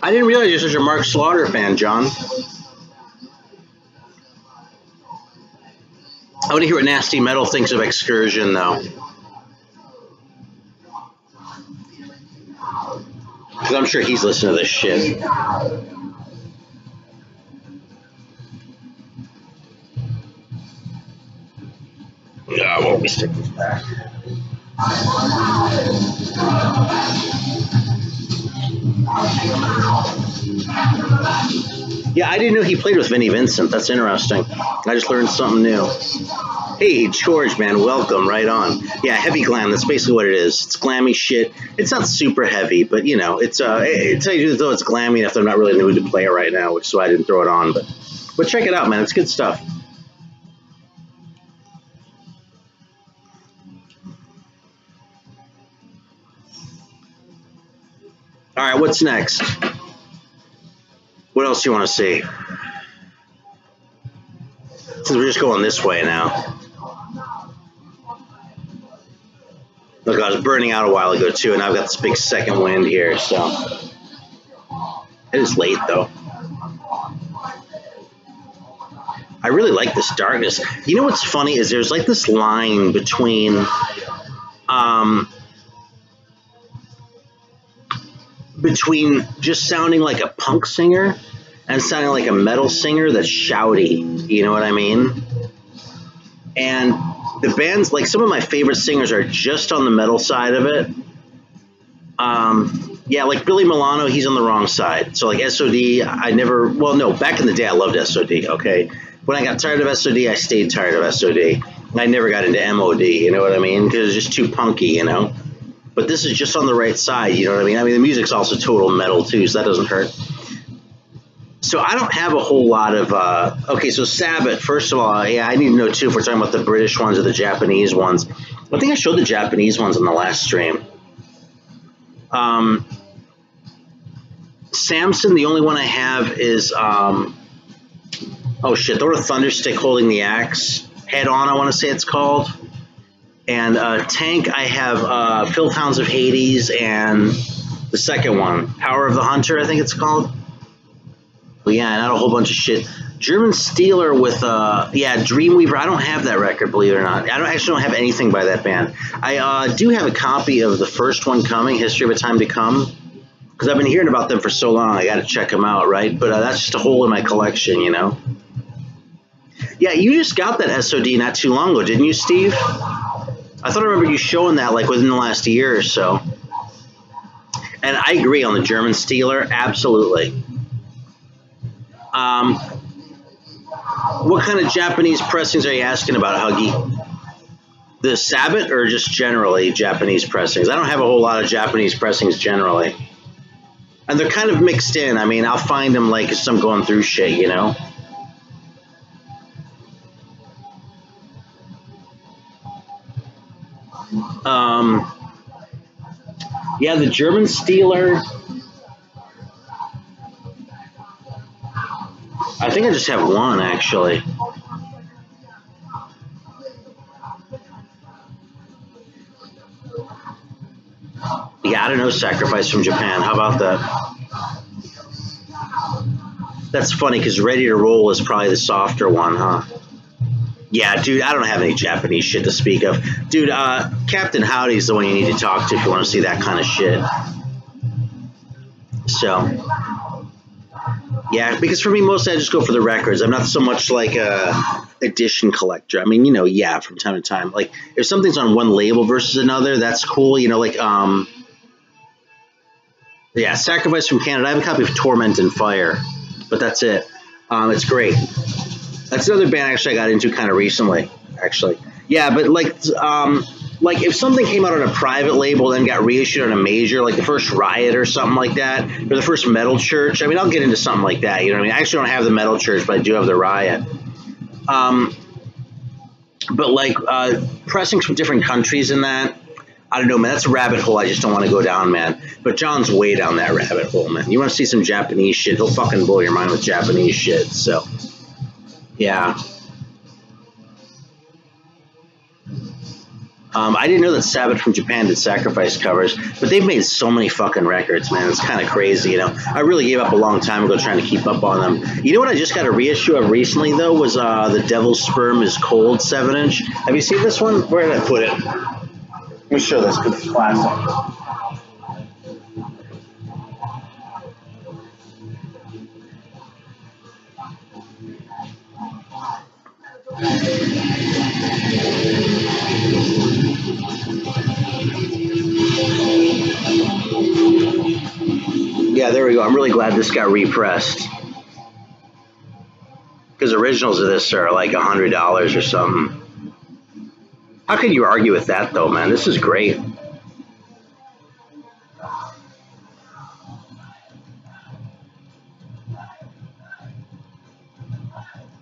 I didn't realize you're such a Mark Slaughter fan, John. I want to hear what Nasty Metal thinks of Excursion, though. Because I'm sure he's listening to this shit. Yeah, I won't be sticking this back. Yeah, I didn't know he played with Vinnie Vincent. That's interesting. I just learned something new. Hey, George, man, welcome. Right on. Yeah, heavy glam. That's basically what it is. It's glammy shit. It's not super heavy, but, you know, it's though it's glammy enough that I'm not really in the mood to play it right now, which is why I didn't throw it on. But check it out, man. It's good stuff. All right, what's next? What else do you want to see? Since we're just going this way now. Look, I was burning out a while ago, too, and I've got this big second wind here, so. It is late, though. I really like this darkness. You know what's funny is there's like this line between just sounding like a punk singer and sounding like a metal singer that's shouty. You know what I mean? And the bands, like some of my favorite singers are just on the metal side of it. Yeah, like Billy Milano, he's on the wrong side. So like SOD, back in the day I loved SOD, okay? When I got tired of SOD, I stayed tired of SOD. I never got into MOD, you know what I mean? Because it's just too punky, you know? But this is just on the right side, you know what I mean? I mean, the music's also total metal, too, so that doesn't hurt. So I don't have a whole lot of... okay, so Sabbath, first of all, yeah, I need to know, too, if we're talking about the British ones or the Japanese ones. I think I showed the Japanese ones on the last stream. Samson, the only one I have is... oh, shit, the Thunderstick Holding the Axe. Head On, I want to say it's called. And Tank, I have Phil Towns of Hades and the second one, Power of the Hunter, I think it's called. But yeah, not a whole bunch of shit. German Steeler with, Dreamweaver. I don't have that record, believe it or not. I don't have anything by that band. I do have a copy of the first one coming, History of a Time to Come, because I've been hearing about them for so long. I got to check them out, right? But that's just a hole in my collection, you know. Yeah, you just got that SOD not too long ago, didn't you, Steve? I thought I remember you showing that like within the last year or so. And I agree on the German Steeler, absolutely. What kind of Japanese pressings are you asking about, Huggy? The Sabbath or just generally Japanese pressings? I don't have a whole lot of Japanese pressings generally. And they're kind of mixed in. I mean, I'll find them like as I'm going through shit, you know? Yeah, the German Steeler. I think I just have one, actually. Yeah, I don't know, Sacrifice from Japan. How about that? That's funny, because Ready to Roll is probably the softer one, huh? Yeah, dude, I don't have any Japanese shit to speak of. Dude, Captain Howdy's the one you need to talk to if you want to see that kind of shit. So, yeah, because for me, mostly I just go for the records. I'm not so much like a edition collector. I mean, you know, yeah, from time to time. Like, if something's on one label versus another, that's cool. You know, like, yeah, Sacrifice from Canada. I have a copy of Torment and Fire, but that's it. It's great. That's another band actually I got into kind of recently, actually. Yeah, but like if something came out on a private label and then got reissued on a major, like the first Riot or something like that, or the first Metal Church. I mean, I'll get into something like that. You know what I mean? I actually don't have the Metal Church, but I do have the Riot. But like pressings from different countries and that, I don't know, man. That's a rabbit hole I just don't want to go down, man. But John's way down that rabbit hole, man. You want to see some Japanese shit? He'll fucking blow your mind with Japanese shit. So. Yeah. I didn't know that Sabbath from Japan did Sacrifice covers, but they've made so many fucking records, man. It's kind of crazy, you know. I really gave up a long time ago trying to keep up on them. You know what I just got a reissue of recently, though, was The Devil's Sperm is Cold 7-inch. Have you seen this one? Where did I put it? Let me show this because it's classic. Yeah, there we go. I'm really glad this got repressed. Because originals of this are like $100 or something. How can you argue with that, though, man? This is great.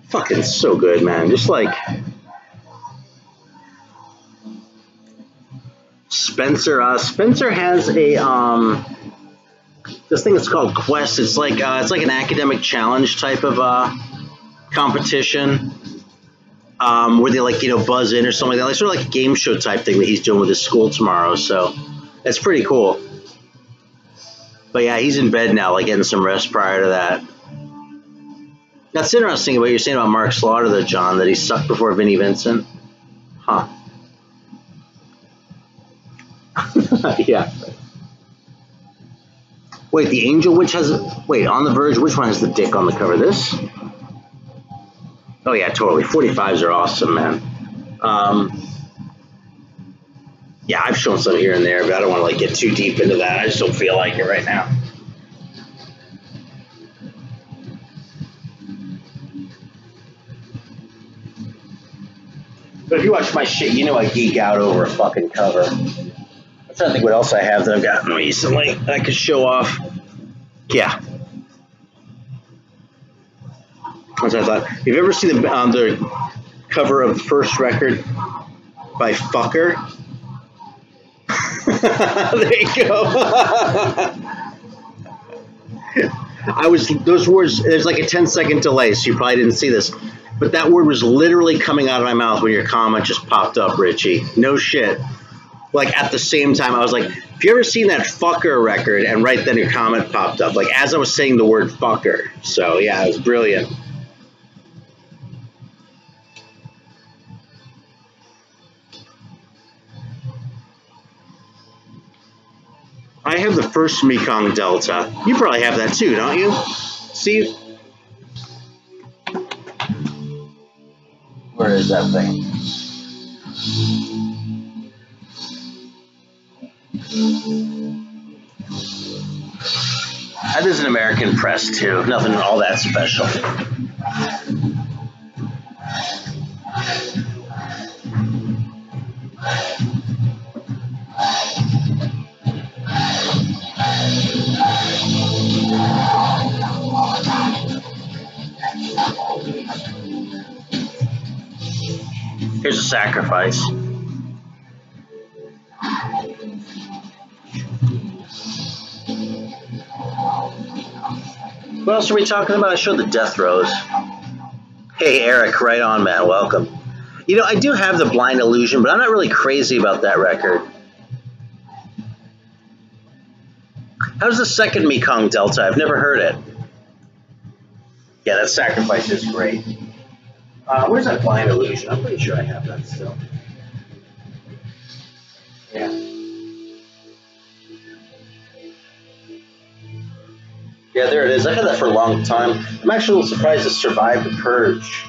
Fucking so good, man. Just like Spencer. Spencer has a this thing is called Quest. It's like an academic challenge type of competition where they like, you know, buzz in or something like that. Like sort of like a game show type thing that he's doing with his school tomorrow. So it's pretty cool. But yeah, he's in bed now, like getting some rest prior to that. That's interesting what you're saying about Mark Slaughter, though, John, that he sucked before Vinnie Vincent. Huh. Yeah. Wait, the Angel Witch has... Wait, On the Verge, which one has the dick on the cover? This? Oh, yeah, totally. 45s are awesome, man. Yeah, I've shown some here and there, but I don't want to, like, get too deep into that. I just don't feel like it right now. But if you watch my shit, you know I geek out over a fucking cover. I'm trying to think what else I have that I've gotten recently that I could show off. Yeah. That's what I thought. Have you ever seen the cover of the first record by Fucker? There you go. Those words, there's like a 10-second delay, so you probably didn't see this. But that word was literally coming out of my mouth when your comment just popped up, Richie. No shit. Like, at the same time, I was like, have you ever seen that Fucker record? And right then your comment popped up, like, as I was saying the word Fucker. So, yeah, it was brilliant. I have the first Mekong Delta. You probably have that, too, don't you, Steve? Where is that thing? That is an American press too. Nothing all that special. Here's a sacrifice. What else are we talking about? I showed the Death Rows. Hey, Eric, right on, man. Welcome. You know, I do have the Blind Illusion, but I'm not really crazy about that record. How's the second Mekong Delta? I've never heard it. Yeah, that sacrifice is great. Where's that Blind Illusion? I'm pretty sure I have that still. Yeah. Yeah, there it is. I've had that for a long time. I'm actually a little surprised it survived the purge.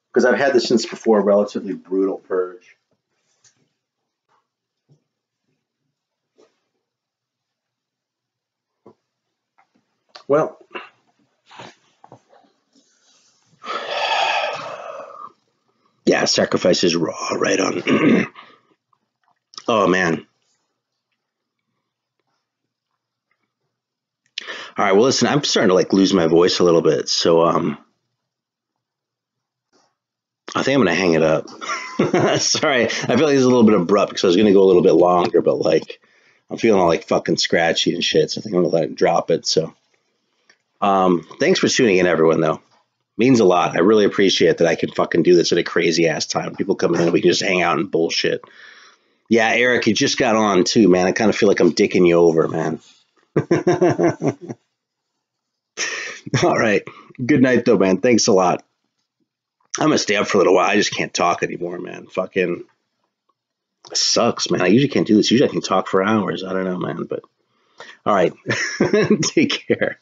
Because I've had this since before a relatively brutal purge. Well, yeah, sacrifice is raw, right on. Oh, man. All right, well, listen, I'm starting to like lose my voice a little bit, so I think I'm gonna hang it up. Sorry, I feel like it's a little bit abrupt because I was gonna go a little bit longer, but like I'm feeling all like fucking scratchy and shit, so I think I'm gonna let it drop it. So, thanks for tuning in, everyone. Though, means a lot. I really appreciate that I can fucking do this at a crazy ass time. People come in and we can just hang out and bullshit. Yeah, Eric, you just got on too, man. I kind of feel like I'm dicking you over, man. All right. Good night, though, man. Thanks a lot. I'm going to stay up for a little while. I just can't talk anymore, man. Fucking sucks, man. I usually can't do this. Usually I can talk for hours. I don't know, man. But all right. Take care.